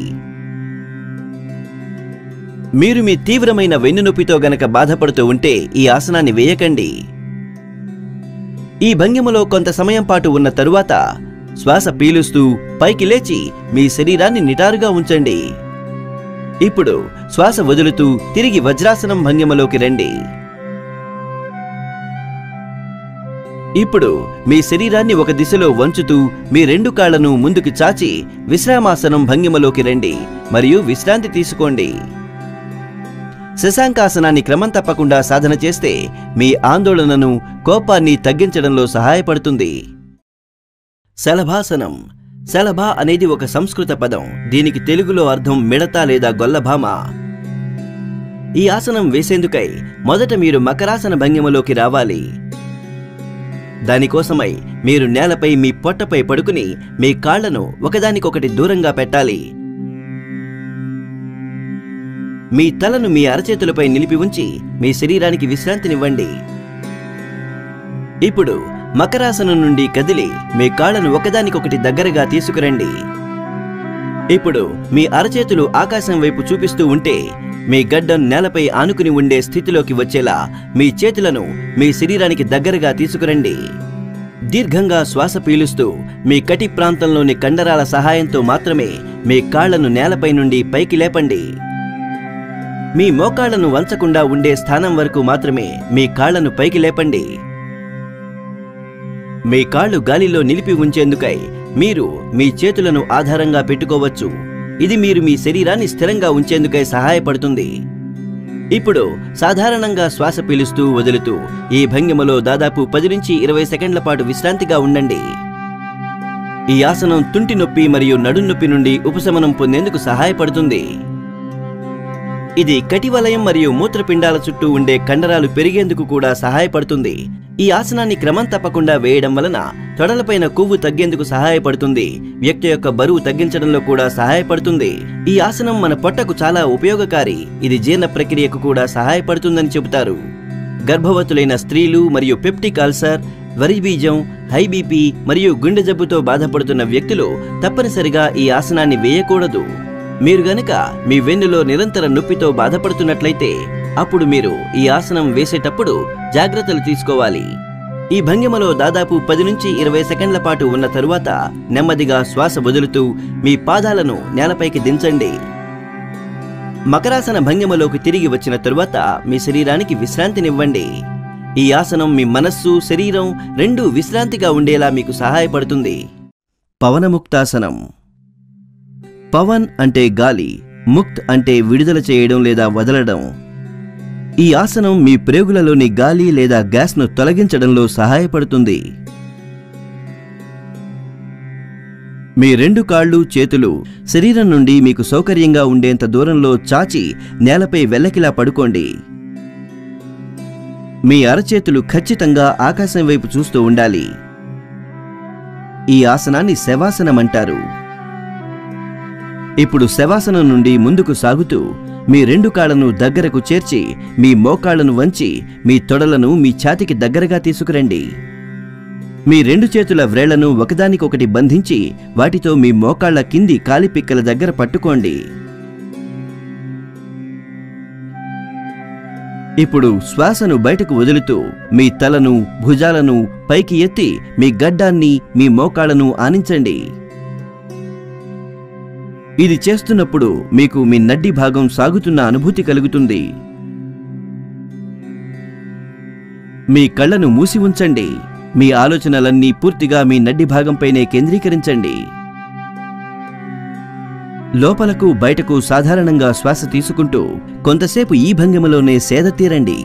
మీరు మీ తీవ్రమైన వెన్నునొప్పితో గనక బాధపడుతూ ఉంటే ఈ ఆసనాన్ని వేయకండి. ఈ భంగిమలో కొంత సమయం పాటు ఉన్న తరువాత శ్వాస పీలుస్తూ పైకి లేచి మీ శరీరాన్ని నిటారుగా ఉంచండి. ఇప్పుడు శ్వాస వదులుతూ తిరిగి వజ్రాసనం భంగిమలోకి రండి. ఇప్పుడు మీ శరీరాన్ని ఒక దిశలో వంచుతూ మీ రెండు కాళ్లను ముందుకు చాచి విశ్రామాసనం భంగిమలోకి రండి మరియు విశ్రాంతి తీసుకోండి. శశాంకాసనాన్ని క్రమం తప్పకుండా సాధన చేస్తే మీ ఆందోళనను, కోపాన్ని తగ్గించడంలో సహాయపడుతుంది. శలభాసనం. శలభ అనేది ఒక సంస్కృత పదం. దీనికి తెలుగులో అర్థం మిడత లేదా గొల్లభామ. ఈ ఆసనం వేసేందుకై మొదట మీరు మకరాసన భంగిమలోకి రావాలి. దానికోసమై మీరు నేలపై మీ పొట్టపై పడుకుని మీ కాళ్లను ఒకదానికొకటి దూరంగా పెట్టాలి. మీ తలను మీ అరచేతులపై నిలిపి ఉంచి మీ శరీరానికి విశ్రాంతినివ్వండి. ఇప్పుడు మకరాసనం నుండి కదిలి మీ కాళ్లను ఒకదానికొకటి దగ్గరగా తీసుకురండి. ఇప్పుడు మీ అరచేతులు ఆకాశం వైపు చూపిస్తూ ఉంటే మీ గడ్డం నేలపై ఆనుకుని ఉండే స్థితిలోకి వచ్చేలా మీ చేతులను మీ శరీరానికి దగ్గరగా తీసుకురండి. దీర్ఘంగా శ్వాస పీలుస్తూ మీ కటి ప్రాంతంలోని కండరాల సహాయంతో మాత్రమే మీ కాళ్లను నేలపై నుండి పైకి లేపండి. మీ మోకాళ్లను వంచకుండా ఉండే స్థానం వరకు మాత్రమే మీ కాళ్లను పైకి లేపండి. మీ కాళ్ళు గాలిలో నిలిపి ఉంచేందుకై మీరు మీ చేతులను ఆధారంగా పెట్టుకోవచ్చు. ఇది మీరు మీ శరీరాన్ని స్థిరంగా ఉంచేందుకై సహాయపడుతుంది. ఇప్పుడు సాధారణంగా శ్వాస పీలుస్తూ వదులుతూ ఈ భంగిమలో దాదాపు 10 నుంచి 20 సెకండ్ల పాటు విశ్రాంతిగా ఉండండి. ఈ ఆసనం తుంటి నొప్పి మరియు నడుం నొప్పి నుండి ఉపశమనం పొందేందుకు సహాయపడుతుంది. ఇది కటివలయం మరియు మూత్రపిండాల చుట్టూ ఉండే కండరాలు పెరిగేందుకు కూడా సహాయపడుతుంది. ఈ ఆసనాన్ని క్రమం తప్పకుండా వేయడం వలన తొడలపైన కొవ్వు తగ్గేందుకు సహాయపడుతుంది. వ్యక్తి యొక్క బరువు తగ్గించడంలో కూడా సహాయపడుతుంది. ఈ ఆసనం మన పొట్టకు చాలా ఉపయోగకారి. ఇది జీర్ణ ప్రక్రియకు కూడా సహాయపడుతుందని చెబుతారు. గర్భవతులైన స్త్రీలు మరియు పెప్టిక్ అల్సర్, వరి బీజం, హై బీపీ మరియు గుండె జబ్బుతో బాధపడుతున్న వ్యక్తులు తప్పనిసరిగా ఈ ఆసనాన్ని వేయకూడదు. మీరు గనుక మీ వెన్నులో నిరంతర నొప్పితో బాధపడుతున్నట్లయితే అప్పుడు మీరు ఈ ఆసనం వేసేటప్పుడు జాగ్రత్తలు తీసుకోవాలి. ఈ భంగిమలో దాదాపు 10 నుంచి 20 సెకండ్ల పాటు ఉన్న తరువాత నెమ్మదిగా శ్వాస వదులుతూ మీ పాదాలను నేలపైకి దించండి. మకరాసన భంగిమలోకి తిరిగి వచ్చిన తరువాత మీ శరీరానికి విశ్రాంతినివ్వండి. ఈ ఆసనం మీ మనస్సు, శరీరం రెండూ విశ్రాంతిగా ఉండేలా మీకు సహాయపడుతుంది. పవనముక్తాసనం. పవన్ అంటే గాలి, ముక్త్ అంటే విడుదల చేయడం లేదా వదలడం. ఈ ఆసనం మీ ప్రేగులలోని గాలి లేదా గ్యాస్ను తొలగించడంలో సహాయపడుతుంది. మీ 2 కాళ్ళు, చేతులు శరీరం నుండి మీకు సౌకర్యంగా ఉండేంత దూరంలో చాచి నేలపై వెల్లకిలా పడుకోండి. మీ అరచేతులు ఖచ్చితంగా ఆకాశం వైపు చూస్తూ ఉండాలి. ఈ ఆసనాన్ని శవాసనం అంటారు. ఇప్పుడు శవాసనం నుండి ముందుకు సాగుతూ మీ 2 కాళ్లను దగ్గరకు చేర్చి మీ మోకాళ్లను వంచి మీ తొడలను మీ ఛాతీకి దగ్గరగా తీసుకురండి. మీ 2 చేతుల వ్రేళ్లను ఒకదానికొకటి బంధించి వాటితో మీ మోకాళ్ల కింది కాలిపిక్కల దగ్గర పట్టుకోండి. ఇప్పుడు శ్వాసను బయటకు వదులుతూ మీ తలను, భుజాలను పైకి ఎత్తి మీ గడ్డాన్ని, మీ మోకాళ్లను ఆనించండి. ఇది చేస్తున్నప్పుడు మీకు మీ నడ్డి భాగం సాగుతున్న అనుభూతి కలుగుతుంది. మీ కళ్ళను మూసి ఉంచండి. మీ ఆలోచనలన్నీ పూర్తిగా మీ నడ్డి భాగంపైనే కేంద్రీకరించండి. లోపలకు బయటకు సాధారణంగా శ్వాస తీసుకుంటూ కొంతసేపు ఈ భంగిమలోనే సేద తీరండి.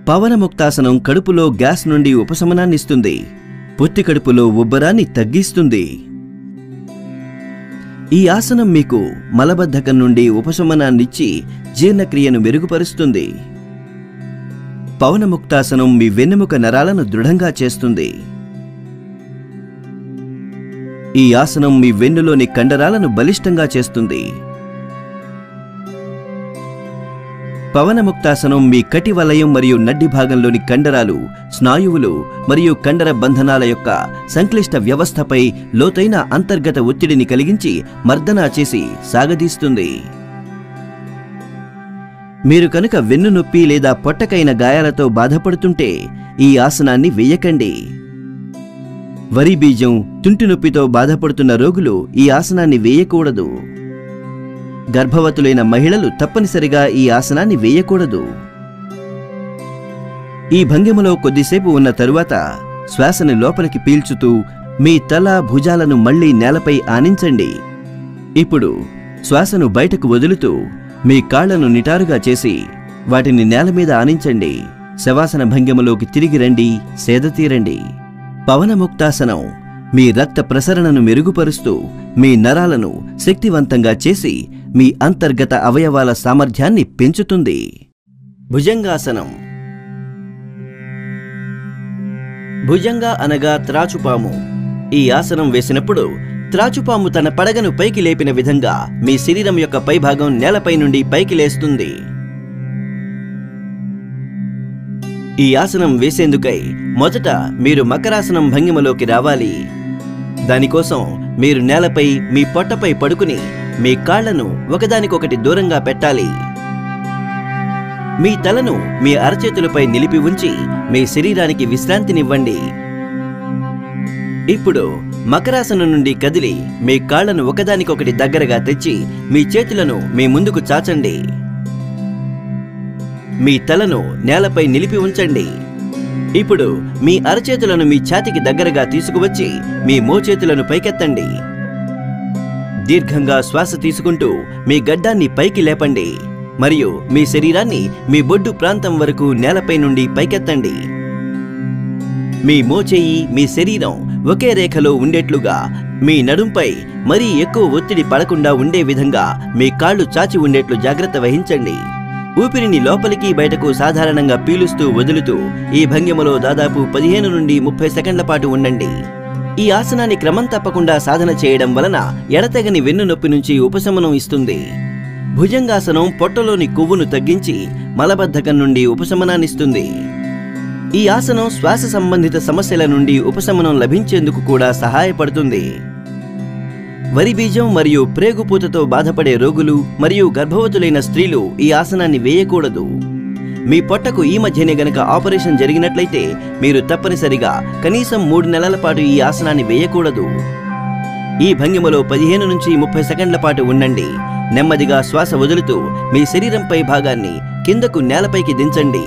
పవనముక్తాసనం కడుపులో గ్యాస్ నుండి ఉపశమనాన్నిస్తుంది. పొత్తి కడుపులో ఉబ్బరాన్ని తగ్గిస్తుంది. ఈ ఆసనం మీకు మలబద్ధకం నుండి ఉపశమనాన్నిచ్చి జీర్ణక్రియను మెరుగుపరుస్తుంది. పవనముక్తాసనం మీ వెన్నెముక నరాలను దృఢంగా చేస్తుంది. ఈ ఆసనం మీ వెన్నులోని కండరాలను బలిష్టంగా చేస్తుంది. పవనముక్తాసనం మీ కటి వలయం మరియు నడ్డి భాగంలోని కండరాలు, స్నాయువులు మరియు కండర బంధనాల యొక్క సంక్లిష్ట వ్యవస్థపై లోతైన అంతర్గత ఒత్తిడిని కలిగించి మర్దనా చేసి సాగదీస్తుంది. మీరు కనుక వెన్ను నొప్పి లేదా పొట్టకైన గాయాలతో బాధపడుతుంటే ఈ ఆసనాన్ని వేయకండి. వరి బీజం, తుంటి నొప్పితో బాధపడుతున్న రోగులు ఈ ఆసనాన్ని వేయకూడదు. గర్భవతులైన మహిళలు తప్పనిసరిగా ఈ ఆసనాన్ని వేయకూడదు. ఈ భంగిమలో కొద్దిసేపు ఉన్న తరువాత శ్వాసను లోపలికి పీల్చుతూ మీ తల, భుజాలను మళ్లీ నేలపై ఆనించండి. ఇప్పుడు శ్వాసను బయటకు వదులుతూ మీ కాళ్లను నిటారుగా చేసి వాటిని నేల మీద ఆనించండి. శవాసన భంగిమలోకి తిరిగి రండి, సేదతీరండి. పవనముక్తాసనం మీ రక్త ప్రసరణను మెరుగుపరుస్తూ మీ నరాలను శక్తివంతంగా చేసి మీ అంతర్గత అవయవాల సామర్థ్యాన్ని పెంచుతుంది. భుజంగాసనం. భుజంగ అనగా త్రాచుపాము. ఈ ఆసనం వేసినప్పుడు త్రాచుపాము తన పడగను పైకి లేపిన విధంగా మీ శరీరం యొక్క పైభాగం నేలపై నుండి పైకి లేస్తుంది. ఈ ఆసనం వేసేందుకై మొదట మీరు మకరాసనం భంగిమలోకి రావాలి. దానికోసం మీరు నేలపై మీ పొట్టపై పడుకుని మీ కాళ్లను ఒకదానికొకటి దూరంగా పెట్టాలి. మీ తలను మీ అరచేతులపై నిలిపి ఉంచి మీ శరీరానికి విశ్రాంతినివ్వండి. ఇప్పుడు మకరాసనం నుండి కదిలి మీ కాళ్లను ఒకదానికొకటి దగ్గరగా తెచ్చి మీ చేతులను మీ ముందుకు చాచండి. మీ తలను నేలపై నిలిపి ఉంచండి. ఇప్పుడు మీ అరచేతులను మీ ఛాతీకి దగ్గరగా తీసుకువచ్చి మీ మోచేతులను పైకెత్తండి. దీర్ఘంగా శ్వాస తీసుకుంటూ మీ గడ్డాన్ని పైకి లేపండి మరియు మీ శరీరాన్ని మీ బొడ్డు ప్రాంతం వరకు నేలపై నుండి పైకెత్తండి. మీ మోచేయి, మీ శరీరం ఒకే రేఖలో ఉండేట్లుగా మీ నడుంపై మరీ ఎక్కువ ఒత్తిడి పడకుండా ఉండే విధంగా మీ కాళ్ళు చాచి ఉండేట్లు జాగ్రత్త వహించండి. ఊపిరిని లోపలికి బయటకు సాధారణంగా పీలుస్తూ వదులుతూ ఈ భంగిమలో దాదాపు 15 నుండి 30 సెకండ్ల పాటు ఉండండి. ఈ ఆసనాన్ని క్రమం తప్పకుండా సాధన చేయడం వలన ఎడతెగని వెన్ను నొప్పి నుంచి ఉపశమనం ఇస్తుంది. భుజంగాసనం పొట్టలోని కొవ్వును తగ్గించి మలబద్ధకం నుండి ఉపశమనాన్నిస్తుంది. ఈ ఆసనం శ్వాస సంబంధిత సమస్యల నుండి ఉపశమనం లభించేందుకు కూడా సహాయపడుతుంది. వరి బీజం మరియు ప్రేగుపూతతో బాధపడే రోగులు మరియు గర్భవతులైన స్త్రీలు ఈ ఆసనాన్ని వేయకూడదు. మీ పొట్టకు ఈ మధ్యనే గనక ఆపరేషన్ జరిగినట్లయితే మీరు తప్పనిసరిగా కనీసం 3 నెలల పాటు ఈ ఆసనాన్ని వేయకూడదు. ఈ భంగిమలో 15 నుంచి 30 సెకండ్ల పాటు ఉండండి. నెమ్మదిగా శ్వాస వదులుతూ మీ శరీరంపై భాగాన్ని కిందకు నేలపైకి దించండి.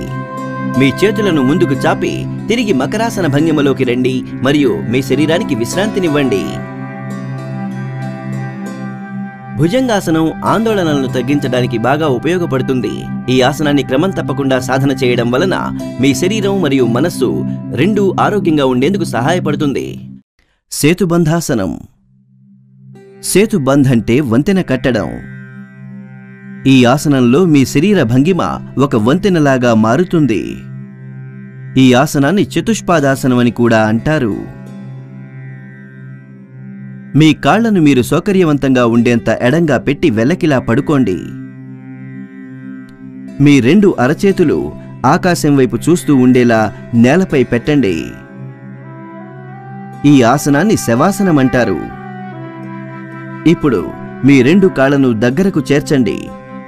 మీ చేతులను ముందుకు చాపి తిరిగి మకరాసన భంగిమలోకి రండి మరియు మీ శరీరానికి విశ్రాంతినివ్వండి. భుజంగాసనం ఆందోళనలను తగ్గించడానికి బాగా ఉపయోగపడుతుంది. ఈ ఆసనాన్ని క్రమం తప్పకుండా సాధన చేయడం వలన మీ శరీరం మరియు మనస్సు రెండూ ఆరోగ్యంగా ఉండేందుకు సహాయపడుతుంది. సేతుబంధాసనం. సేతుబంధ్ అంటే వంతెన కట్టడం. ఈ ఆసనంలో మీ శరీర భంగిమ ఒక వంతెనలాగా మారుతుంది. ఈ ఆసనాన్ని చతుష్పాదాసనం అని కూడా అంటారు. మీ కాళ్లను మీరు సౌకర్యవంతంగా ఉండేంత ఎడంగా పెట్టి వెల్లకిలా పడుకోండి. మీ 2 అరచేతులు ఆకాశం వైపు చూస్తూ ఉండేలా నేలపై పెట్టండి. ఈ ఆసనాన్ని శవాసనం అంటారు. ఇప్పుడు మీ 2 కాళ్లను దగ్గరకు చేర్చండి.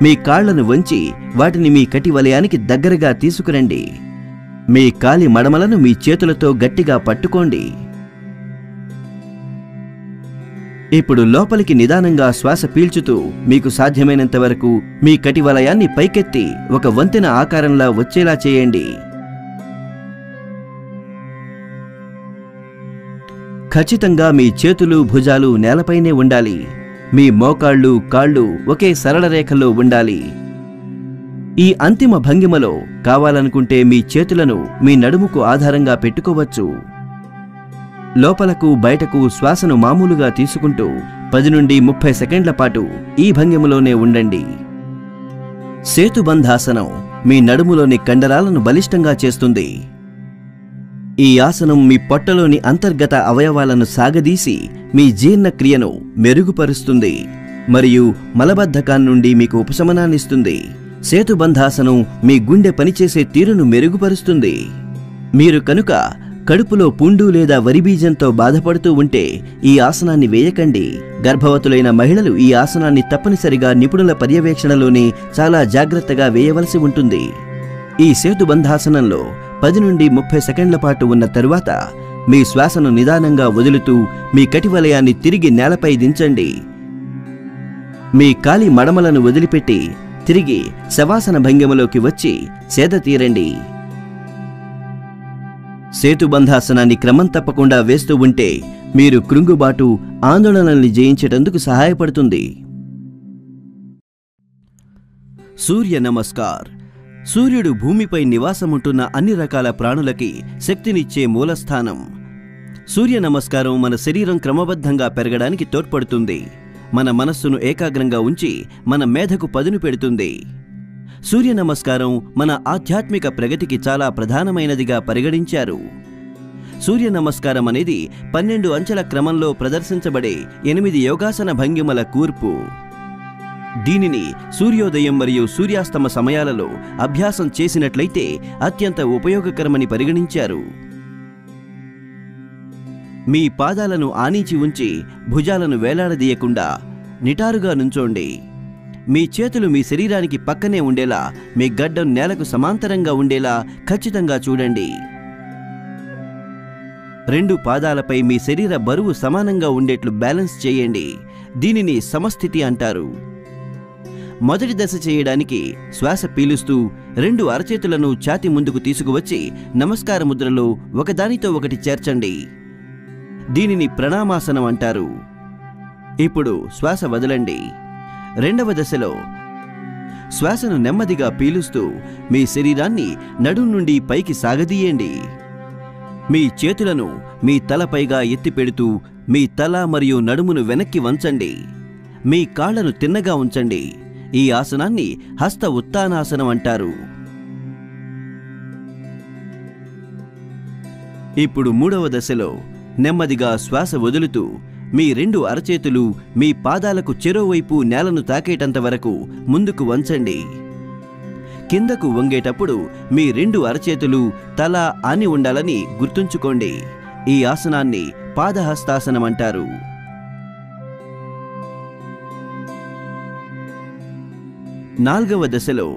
మీ కాళ్లను వంచి వాటిని మీ కటి వలయానికి దగ్గరగా తీసుకురండి. మీ కాలి మడమలను మీ చేతులతో గట్టిగా పట్టుకోండి. ఇప్పుడు లోపలికి నిదానంగా శ్వాస పీల్చుతూ మీకు సాధ్యమైనంత వరకు మీ కటి వలయాన్ని పైకెత్తి ఒక వంతెన ఆకారంలా వచ్చేలా చేయండి. ఖచ్చితంగా మీ చేతులు భుజాలు నేలపైనే ఉండాలి. మీ మోకాళ్ళు కాళ్ళు ఒకే సరళ రేఖలో ఉండాలి. ఈ అంతిమ భంగిమలో కావాలనుకుంటే మీ చేతులను మీ నడుముకు ఆధారంగా పెట్టుకోవచ్చు. లోపలకు బయటకు శ్వాసను మామూలుగా తీసుకుంటూ 10 నుండి 30 సెకండ్ల పాటు ఈ భంగిమలోనే ఉండండి. సేతుబంధాసనం మీ నడుములోని కండరాలను బలిష్టంగా చేస్తుంది. ఈ ఆసనం మీ పొట్టలోని అంతర్గత అవయవాలను సాగదీసి మీ జీర్ణక్రియను మెరుగుపరుస్తుంది మరియు మలబద్ధకాన్ని నుండి మీకు ఉపశమనాన్నిస్తుంది. సేతుబంధాసనం మీ గుండె పనిచేసే తీరును మెరుగుపరుస్తుంది. మీరు కనుక కడుపులో పుండు లేదా వరిబీజంతో బాధపడుతూ ఉంటే ఈ ఆసనాన్ని వేయకండి. గర్భవతులైన మహిళలు ఈ ఆసనాన్ని తప్పనిసరిగా నిపుణుల పర్యవేక్షణలోనే చాలా జాగ్రత్తగా వేయవలసి ఉంటుంది. ఈ సేతుబంధాసనంలో 10 నుండి 30 సెకండ్ల పాటు ఉన్న తరువాత మీ శ్వాసను నిదానంగా వదులుతూ మీ కటి వలయాన్ని తిరిగి నేలపై దించండి. మీ కాలి మడమలను వదిలిపెట్టి తిరిగి శవాసన భంగిమలోకి వచ్చి సేద తీరండి. సేతుబంధాసనాన్ని క్రమం తప్పకుండా వేస్తూ ఉంటే మీరు కృంగుబాటు ఆందోళనల్ని జయించేటందుకు సహాయపడుతుంది. సూర్య నమస్కార్. సూర్యుడు భూమిపై నివాసముంటున్న అన్ని రకాల ప్రాణులకి శక్తినిచ్చే మూలస్థానం. సూర్య నమస్కారం మన శరీరం క్రమబద్ధంగా పెరగడానికి తోడ్పడుతుంది. మన మనస్సును ఏకాగ్రంగా ఉంచి మన మేధకు పదును పెడుతుంది. సూర్య నమస్కారం మన ఆధ్యాత్మిక ప్రగతికి చాలా ప్రధానమైనదిగా పరిగణించారు. సూర్య నమస్కారం అనేది 12 అంచెల క్రమంలో ప్రదర్శించబడే 8 యోగాసన భంగిమల కూర్పు. దీనిని సూర్యోదయం మరియు సూర్యాస్తమ సమయాలలో అభ్యాసం చేసినట్లయితే అత్యంత ఉపయోగకరమని పరిగణించారు. మీ పాదాలను ఆనించి ఉంచి భుజాలను వేలాడదీయకుండా నిటారుగా నుంచోండి. మీ చేతులు మీ శరీరానికి పక్కనే ఉండేలా, మీ గడ్డం నేలకు సమాంతరంగా ఉండేలా ఖచ్చితంగా చూడండి. 2 పాదాలపై మీ శరీర బరువు సమానంగా ఉండేట్లు బ్యాలెన్స్ చేయండి. దీనిని సమస్థితి అంటారు. మొదటి దశ చేయడానికి శ్వాస పీలుస్తూ 2 అరచేతులను ఛాతీ ముందుకు తీసుకువచ్చి నమస్కార ముద్రలో ఒకదానితో ఒకటి చేర్చండి. దీనిని ప్రణామాసనం అంటారు. ఇప్పుడు శ్వాస వదలండి. 2వ దశలో శ్వాసను నెమ్మదిగా పీలుస్తూ మీ శరీరాన్ని నడుం నుండి పైకి సాగదీయండి. మీ చేతులను మీ తలపైగా ఎత్తిపెడుతూ మీ తల మరియు నడుమును వెనక్కి వంచండి. మీ కాళ్లను తిన్నగా ఉంచండి. ఈ ఆసనాన్ని హస్త ఉత్తానాసనం అంటారు. ఇప్పుడు 3వ దశలో నెమ్మదిగా శ్వాస వదులుతూ మీ 2 అరచేతులు మీ పాదాలకు చెరోవైపు నేలను తాకేటంత వరకు ముందుకు వంచండి. కిందకు వంగేటప్పుడు మీ 2 అరచేతులు తల ఆని ఉండాలని గుర్తుంచుకోండి. ఈ ఆసనాన్ని పాదహస్తాసనం అంటారు. 4వ దశలో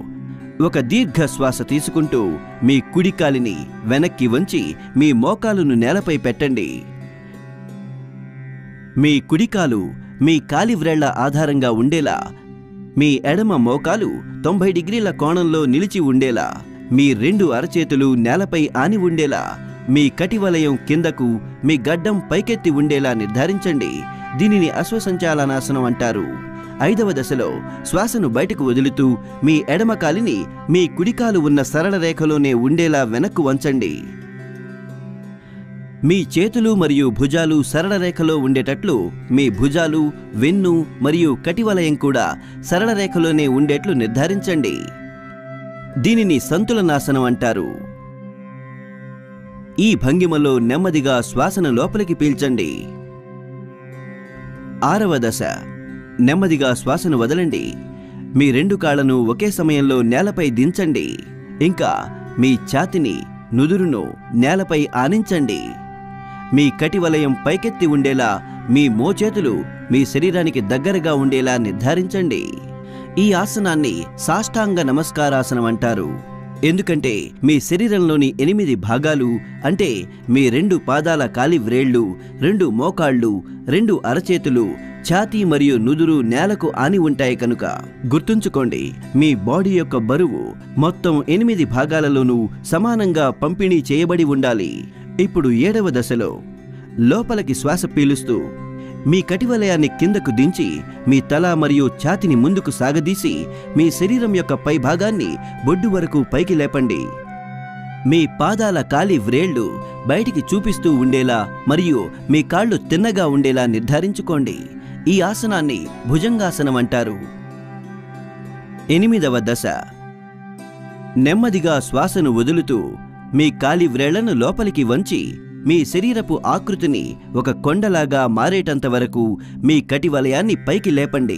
ఒక దీర్ఘ శ్వాస తీసుకుంటూ మీ కుడి కాలిని వెనక్కి వంచి మీ మోకాలును నేలపై పెట్టండి. మీ కుడికాలు మీ కాలి వ్రేళ్ల ఆధారంగా ఉండేలా, మీ ఎడమ మోకాలు 90 డిగ్రీల కోణంలో నిలిచి ఉండేలా, మీ 2 అరచేతులు నేలపై ఆని ఉండేలా, మీ కటివలయం కిందకు మీ గడ్డం పైకెత్తి ఉండేలా నిర్ధారించండి. దీనిని అశ్వసంచాలనాసనం అంటారు. 5వ దశలో శ్వాసను బయటకు వదులుతూ మీ ఎడమ కాలిని మీ కుడికాలు ఉన్న సరళ రేఖలోనే ఉండేలా వెనక్కు వంచండి. మీ చేతులు మరియు భుజాలు సరళ రేఖలో ఉండేటట్లు మీ భుజాలు, వెన్ను మరియు కటివలయం కూడా సరళ రేఖలోనే ఉండేట్లు నిర్ధారించండి. దీనిని సంతులనాసనం అంటారు. ఈ భంగిమలో నెమ్మదిగా శ్వాసను లోపలికి పీల్చండి. 6వ దశ, నెమ్మదిగా శ్వాసను వదలండి. మీ 2 కాళ్లను ఒకే సమయంలో నేలపై దించండి. ఇంకా మీ ఛాతిని, నుదురును నేలపై ఆనించండి. మీ కటివలయం పైకెత్తి ఉండేలా, మీ మోచేతులు మీ శరీరానికి దగ్గరగా ఉండేలా నిర్ధారించండి. ఈ ఆసనాన్ని సాష్టాంగ నమస్కారాసనం అంటారు. ఎందుకంటే మీ శరీరంలోని 8 భాగాలు అంటే మీ 2 పాదాల కాలి వ్రేళ్లు, 2 మోకాళ్ళు, 2 అరచేతులు, ఛాతీ మరియు నుదురు నేలకు ఆని ఉంటాయి కనుక గుర్తుంచుకోండి, మీ బాడీ యొక్క బరువు మొత్తం 8 భాగాలలోనూ సమానంగా పంపిణీ చేయబడి ఉండాలి. ఇప్పుడు 7వ దశలో లోపలికి శ్వాస పీలుస్తూ మీ కటివలయాన్ని కిందకు దించి మీ తల మరియు ఛాతిని ముందుకు సాగదీసి మీ శరీరం యొక్క పై భాగాన్ని బొడ్డు వరకు పైకి లేపండి. మీ పాదాల కాలి వ్రేళ్లు బయటికి చూపిస్తూ ఉండేలా మరియు మీ కాళ్ళు తిన్నగా ఉండేలా నిర్ధారించుకోండి. ఈ ఆసనాన్ని భుజంగాసనం అంటారు. 8వ దశ, నెమ్మదిగా శ్వాసను వదులుతూ మీ కాలి వ్రేళ్లను లోపలికి వంచి మీ శరీరపు ఆకృతిని ఒక కొండలాగా మారేటంత వరకు మీ కటివలయాన్ని పైకి లేపండి.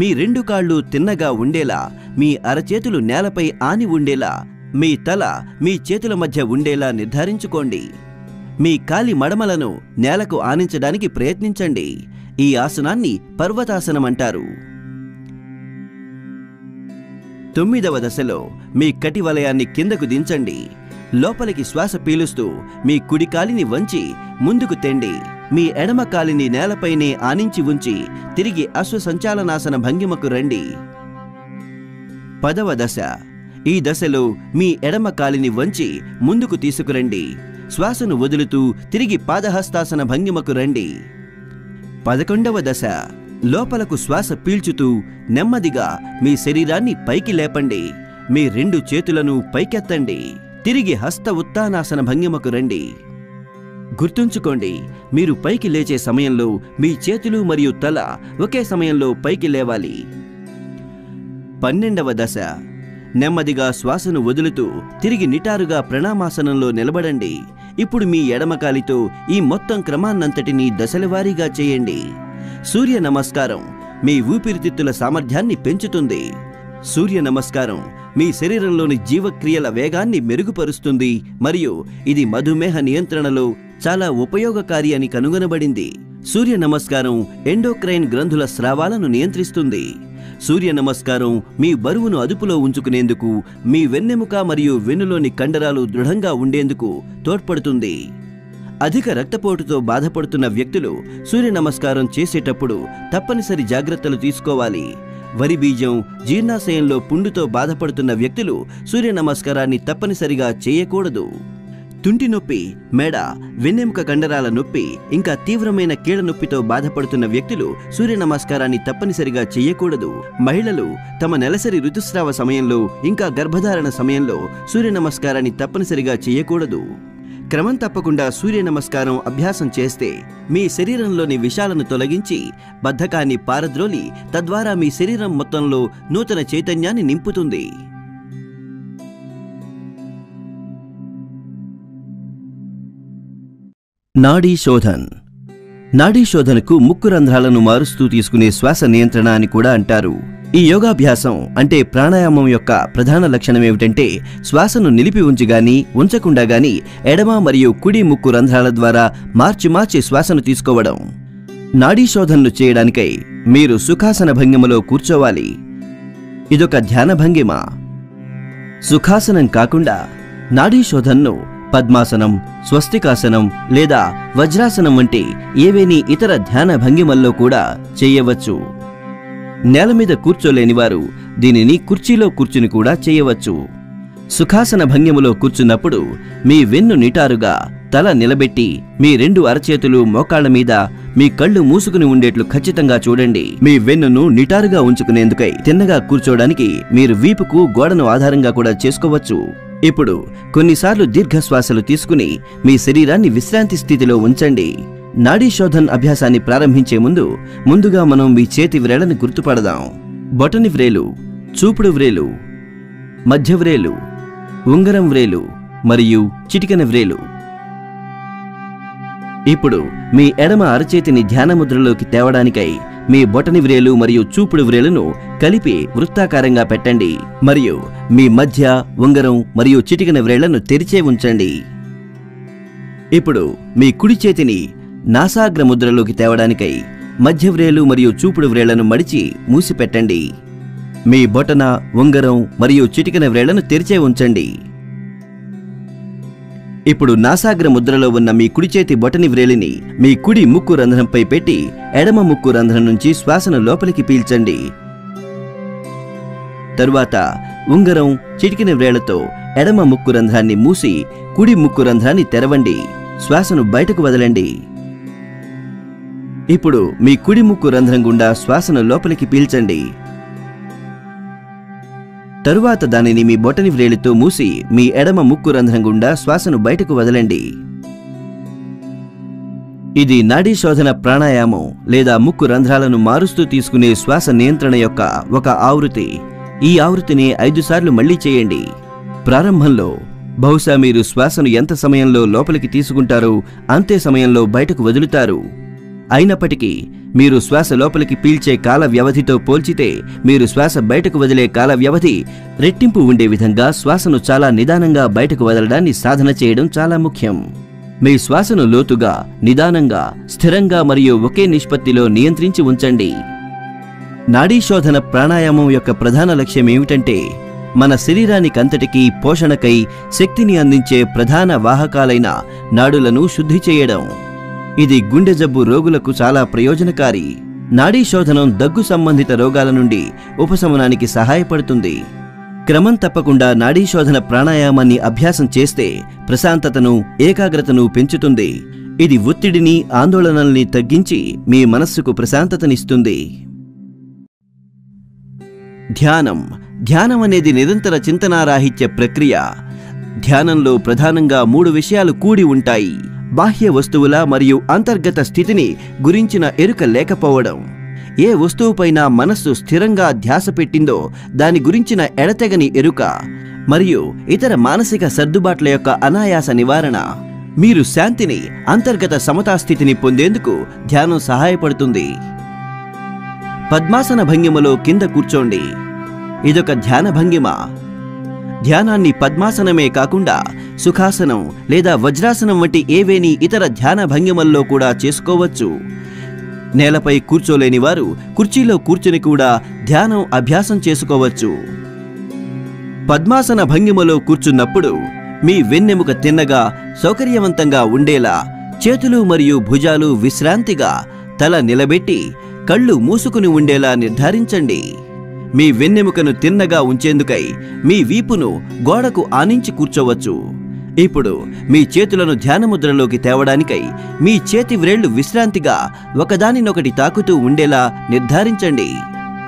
మీ 2 కాళ్ళు తిన్నగా ఉండేలా, మీ అరచేతులు నేలపై ఆని ఉండేలా, మీ తల మీ చేతుల మధ్య ఉండేలా నిర్ధారించుకోండి. మీ కాలి మడమలను నేలకు ఆనించడానికి ప్రయత్నించండి. ఈ ఆసనాన్ని పర్వతాసనం అంటారు. 9వ దశలో మీ కటివలయాన్ని కిందకు దించండి. లోపలికి శ్వాస పీలుస్తూ మీ కుడి కాలిని వంచి ముందుకు తెండి. మీ ఎడమ కాలిని నేలపైనే ఆనించి ఉంచి తిరిగి అశ్వసంచాలనాసన భంగిమకు రండి. 10వ దశ, ఈ దశలో మీ ఎడమ కాలిని వంచి ముందుకు తీసుకురండి. శ్వాసను వదులుతూ తిరిగి పాదహస్తాసన భంగిమకు రండి. 11వ దశ, లోపలకు శ్వాస పీల్చుతూ నెమ్మదిగా మీ శరీరాన్ని పైకి లేపండి. మీ 2 చేతులను పైకెత్తండి. తిరిగి హస్త ఉత్తానాసన భంగిమకు రండి. గుర్తుంచుకోండి, మీరు పైకి లేచే సమయంలో మీ చేతులు మరియు తల ఒకే సమయంలో పైకి లేవాలి. 12వ దశ, నెమ్మదిగా శ్వాసను వదులుతూ తిరిగి నిటారుగా ప్రణామాసనంలో నిలబడండి. ఇప్పుడు మీ ఎడమకాలితో ఈ మొత్తం క్రమాన్నంతటినీ దశలవారీగా చేయండి. సూర్య నమస్కారం మీ ఊపిరితిత్తుల సామర్థ్యాన్ని పెంచుతుంది. సూర్య నమస్కారం మీ శరీరంలోని జీవక్రియల వేగాన్ని మెరుగుపరుస్తుంది మరియు ఇది మధుమేహ నియంత్రణలో చాలా ఉపయోగకారి అని కనుగొనబడింది. సూర్య నమస్కారం ఎండోక్రైన్ గ్రంథుల స్రావాలను నియంత్రిస్తుంది. సూర్య నమస్కారం మీ బరువును అదుపులో ఉంచుకునేందుకు, మీ వెన్నెముక మరియు వెన్నులోని కండరాలు దృఢంగా ఉండేందుకు తోడ్పడుతుంది. అధిక రక్తపోటుతో బాధపడుతున్న వ్యక్తులు సూర్య నమస్కారం చేసేటప్పుడు తప్పనిసరి జాగ్రత్తలు తీసుకోవాలి. వరి బీజం, జీర్ణాశయంలో పుండుతో బాధపడుతున్న వ్యక్తులు సూర్య నమస్కారాన్ని తప్పనిసరిగా చేయకూడదు. తుంటి నొప్పి, మెడ, వెన్నెముక కండరాల నొప్పి, ఇంకా తీవ్రమైన కీళ్ళ నొప్పితో బాధపడుతున్న వ్యక్తులు సూర్య నమస్కారాన్ని తప్పనిసరిగా చేయకూడదు. మహిళలు తమ నెలసరి ఋతుస్రావ సమయంలో ఇంకా గర్భధారణ సమయంలో సూర్య నమస్కారాన్ని తప్పనిసరిగా చేయకూడదు. క్రమం తప్పకుండా సూర్య నమస్కారం అభ్యాసం చేస్తే మీ శరీరంలోని విషాలను తొలగించి బద్ధకాన్ని పారద్రోలి తద్వారా మీ శరీరం మొత్తంలో నూతన చైతన్యాన్ని నింపుతుంది. నాడీ శోధన్. నాడీ శోధనకు ముక్కు రంధ్రాలను మారుస్తూ తీసుకునే శ్వాస నియంత్రణ అని కూడా అంటారు. ఈ యోగాభ్యాసం అంటే ప్రాణాయామం యొక్క ప్రధాన లక్షణం ఏమిటంటే శ్వాసను నిలిపి ఉంచి గాని ఉంచకుండా గాని ఎడమ మరియు కుడి ముక్కు రంధ్రాల ద్వారా మార్చి శ్వాసను తీసుకోవడం. నాడీ శోధనను చేయడానికై మీరు సుఖాసన భంగిమలో కూర్చోవాలి. ఇదొక ధ్యాన భంగిమ. సుఖాసనం కాకుండా నాడీ శోధనను పద్మాసనం, స్వస్తికాసనం లేదా వజ్రాసనం వంటి ఏవేని ఇతర ధ్యాన భంగిమల్లో కూడా చేయవచ్చు. నేల మీద కూర్చోలేని వారు దీనిని కుర్చీలో కూర్చుని కూడా చేయవచ్చు. సుఖాసన భంగిమలో కూర్చున్నప్పుడు మీ వెన్ను నిటారుగా తల నిలబెట్టి మీ 2 అరచేతులు మోకాళ్ల మీద మీ కళ్ళు మూసుకుని ఉండేట్లు ఖచ్చితంగా చూడండి. మీ వెన్నును నిటారుగా ఉంచుకునేందుకై తిన్నగా కూర్చోడానికి మీరు వీపుకు గోడను ఆధారంగా కూడా చేసుకోవచ్చు. ఇప్పుడు కొన్నిసార్లు దీర్ఘశ్వాసలు తీసుకుని మీ శరీరాన్ని విశ్రాంతి స్థితిలో ఉంచండి. నాడీ శోధన్ అభ్యాసాన్ని ప్రారంభించే ముందుగా మనం మీ చేతి వ్రేళ్లను గుర్తుపడదాం. బొటని వ్రేలు, చూపుడు వ్రేలు, మధ్య వ్రేలు, ఉంగరం వ్రేలు మరియు చిటికెన వ్రేలు. ఇప్పుడు మీ ఎడమ అరచేతిని ధ్యాన ముద్రలోకి తేవడానికై మీ బొటని వ్రేలు మరియు చూపుడు వ్రేలును కలిపి వృత్తాకారంగా పెట్టండి మరియు మీ మధ్య, ఉంగరం మరియు చిటికెన వ్రేళ్లను తెరిచే ఉంచండి. ఇప్పుడు మీ కుడి చేతిని నాసాగ్ర ముద్రలోకి తేవడానికై మధ్య వ్రేలు మరియు చూపుడు వ్రేళ్లను మడిచి మూసిపెట్టండి. మీ బొటన, ఉంగరం మరియు చిటికెన వ్రేళ్లను తెరిచే ఉంచండి. ఇప్పుడు నాసాగ్ర ముద్రలో ఉన్న మీ కుడి చేతి బొటని వ్రేలిని మీ కుడి ముక్కు రంధ్రంపై పెట్టి ఎడమ ముక్కు రంధ్రం నుంచి శ్వాసను లోపలికి పీల్చండి. తరువాత ఉంగరం, చిటికెన వ్రేళ్లతో ఎడమ ముక్కు రంధ్రాన్ని మూసి కుడి ముక్కు రంధ్రాన్ని తెరవండి. శ్వాసను బయటకు వదలండి. ఇప్పుడు మీ కుడి ముక్కు రంధ్రం గుండా శ్వాసను లోపలికి పీల్చండి. తరువాత దానిని మీ బొటని వ్రేలితో మూసి మీ ఎడమ ముక్కు రంధ్రం గుండా శ్వాసను బయటకు వదలండి. ఇది నాడీ శోధన ప్రాణాయామం లేదా ముక్కు రంధ్రాలను మారుస్తూ తీసుకునే శ్వాస నియంత్రణ యొక్క ఒక ఆవృత్తి. ఈ ఆవృత్తిని 5 సార్లు మళ్లీ చేయండి. ప్రారంభంలో బహుశా మీరు శ్వాసను ఎంత సమయంలో లోపలికి తీసుకుంటారో అంతే సమయంలో బయటకు వదులుతారు. అయినప్పటికీ మీరు శ్వాస లోపలికి పీల్చే కాల వ్యవధితో పోల్చితే మీరు శ్వాస బయటకు వదిలే కాల వ్యవధి రెట్టింపు ఉండే విధంగా శ్వాసను చాలా నిదానంగా బయటకు వదలడాన్ని సాధన చేయడం చాలా ముఖ్యం. మీ శ్వాసను లోతుగా, నిదానంగా, స్థిరంగా మరియు ఒకే నిష్పత్తిలో నియంత్రించి ఉంచండి. నాడీ శోధన ప్రాణాయామం యొక్క ప్రధాన లక్ష్యం ఏమిటంటే మన శరీరానికంతటికీ పోషణకై శక్తిని అందించే ప్రధాన వాహకాలైన నాడులను శుద్ధి చేయడం. ఇది గుండె జబ్బు రోగులకు చాలా ప్రయోజనకారి. నాడీ శోధనం దగ్గు సంబంధిత రోగాల నుండి ఉపశమనానికి సహాయపడుతుంది. క్రమం తప్పకుండా నాడీ శోధన ప్రాణాయామాన్ని అభ్యాసం చేస్తే ప్రశాంతతను, ఏకాగ్రతను పెంచుతుంది. ఇది ఒత్తిడిని, ఆందోళనల్ని తగ్గించి మీ మనస్సుకు ప్రశాంతతనిస్తుంది. ధ్యానం అనేది నిరంతర చింతనారాహిత్య ప్రక్రియ. ధ్యానంలో ప్రధానంగా 3 విషయాలు కూడి ఉంటాయి. బాహ్య వస్తువుల మరియు అంతర్గత స్థితిని గురించిన ఎరుక లేకపోవడం, ఏ వస్తువుపైన మనస్సు స్థిరంగా ధ్యాస పెట్టిందో దాని గురించిన ఎడతెగని ఎరుక, మరియు ఇతర మానసిక సర్దుబాట్ల యొక్క అనాయాస నివారణ. మీరు శాంతిని, అంతర్గత సమతాస్థితిని పొందేందుకు ధ్యానం సహాయపడుతుంది. పద్మాసన భంగిమలో కింద కూర్చోండి. ఇదొక ధ్యాన భంగిమ. ధ్యానాన్ని పద్మాసనమే కాకుండా సుఖాసనం లేదా వజ్రాసనం వంటి ఏవేని ఇతర ధ్యాన భంగిమల్లో కూడా చేసుకోవచ్చు. నేలపై కూర్చోలేని వారు కుర్చీలో కూర్చుని కూడా ధ్యానం అభ్యాసం చేసుకోవచ్చు. పద్మాసన భంగిమలో కూర్చున్నప్పుడు మీ వెన్నెముక తిన్నగా, సౌకర్యవంతంగా ఉండేలా చేతులు మరియు భుజాలు విశ్రాంతిగా, తల నిలబెట్టి కళ్ళు మూసుకుని ఉండేలా నిర్ధారించండి. మీ వెన్నెముకను తిన్నగా ఉంచేందుకై మీ వీపును గోడకు ఆనించి కూర్చోవచ్చు. ఇప్పుడు మీ చేతులను ధ్యానముద్రలోకి తేవడానికై మీ చేతి వ్రేళ్లు విశ్రాంతిగా ఒకదానినొకటి తాకుతూ ఉండేలా నిర్ధారించండి.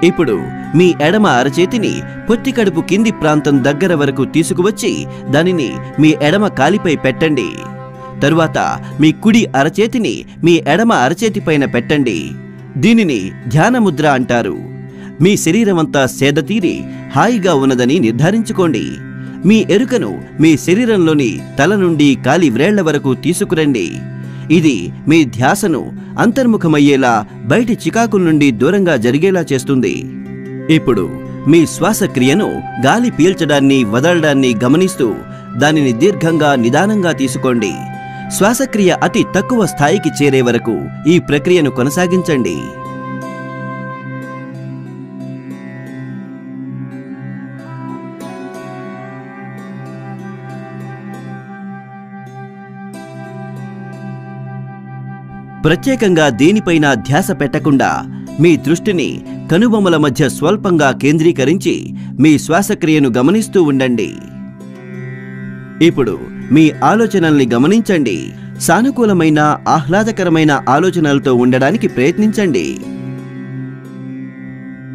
ఇప్పుడు మీ ఎడమ అరచేతిని పొత్తి కడుపు కింది ప్రాంతం దగ్గర వరకు తీసుకువచ్చి దానిని మీ ఎడమ కాలిపై పెట్టండి. తరువాత మీ కుడి అరచేతిని మీ ఎడమ అరచేతిపైన పెట్టండి. దీనిని ధ్యానముద్ర అంటారు. మీ శరీరమంతా సేదతీరి హాయిగా ఉన్నదని నిర్ధారించుకోండి. మీ ఎరుకను మీ శరీరంలోని తల నుండి కాలి వ్రేళ్ల వరకు తీసుకురండి. ఇది మీ ధ్యాసను అంతర్ముఖమయ్యేలా బయటి చికాకుల నుండి దూరంగా జరిగేలా చేస్తుంది. ఇప్పుడు మీ శ్వాసక్రియను గాలి పీల్చడాన్ని వదలడాన్ని గమనిస్తూ దానిని దీర్ఘంగా నిదానంగా తీసుకోండి. శ్వాసక్రియ అతి తక్కువ స్థాయికి చేరే వరకు ఈ ప్రక్రియను కొనసాగించండి. ప్రత్యేకంగా దేనిపైన ధ్యాస పెట్టకుండా మీ దృష్టిని కనుబొమ్మల మధ్య స్వల్పంగా కేంద్రీకరించి మీ శ్వాసక్రియను గమనిస్తూ ఉండండి. ఇప్పుడు మీ ఆలోచనల్ని గమనించండి. సానుకూలమైన ఆహ్లాదకరమైన ఆలోచనలతో ఉండడానికి ప్రయత్నించండి.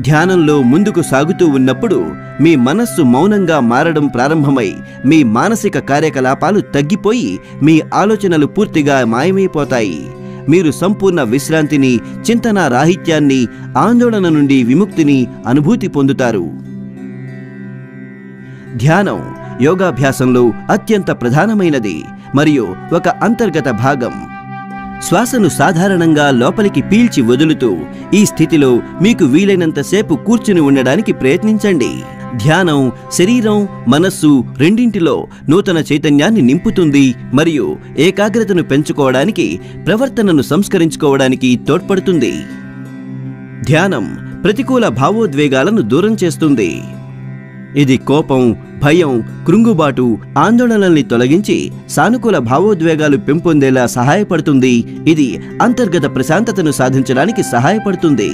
ధ్యానంలో ముందుకు సాగుతూ ఉన్నప్పుడు మీ మనస్సు మౌనంగా మారడం ప్రారంభమై మీ మానసిక కార్యకలాపాలు తగ్గిపోయి మీ ఆలోచనలు పూర్తిగా మాయమైపోతాయి. మీరు సంపూర్ణ విశ్రాంతిని, చింతన రాహిత్యాన్ని, ఆందోళన నుండి విముక్తిని అనుభూతి పొందుతారు. ధ్యానం యోగాభ్యాసంలో అత్యంత ప్రధానమైనది మరియు ఒక అంతర్గత భాగం. శ్వాసను సాధారణంగా లోపలికి పీల్చి వదులుతూ ఈ స్థితిలో మీకు వీలైనంతసేపు కూర్చుని ఉండడానికి ప్రయత్నించండి. ధ్యానం శరీరం, మనస్సు రెండింటిలో నూతన చైతన్యాన్ని నింపుతుంది మరియు ఏకాగ్రతను పెంచుకోవడానికి, ప్రవర్తనను సంస్కరించుకోవడానికి తోడ్పడుతుంది. ధ్యానం ప్రతికూల భావోద్వేగాలను దూరం చేస్తుంది. ఇది కోపం, భయం, కృంగుబాటు, ఆందోళనల్ని తొలగించి సానుకూల భావోద్వేగాలు పెంపొందేలా సహాయపడుతుంది. ఇది అంతర్గత ప్రశాంతతను సాధించడానికి సహాయపడుతుంది.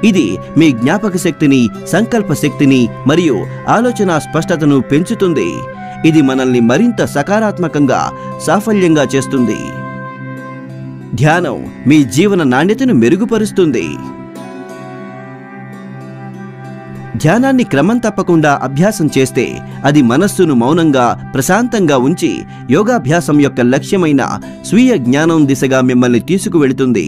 ఇది మీ జ్ఞాపక శక్తిని, సంకల్ప శక్తిని మరియు ఆలోచన స్పష్టతను పెంచుతుంది. ఇది మనల్ని మరింత సకారాత్మకంగా, సాఫల్యంగా చేస్తుంది. ధ్యానం మీ జీవన నాణ్యతను మెరుగుపరుస్తుంది. ధ్యానాన్ని క్రమం తప్పకుండా అభ్యాసం చేస్తే అది మనస్సును మౌనంగా, ప్రశాంతంగా ఉంచి యోగాభ్యాసం యొక్క లక్ష్యమైన స్వీయ జ్ఞానం దిశగా మిమ్మల్ని తీసుకువెళుతుంది.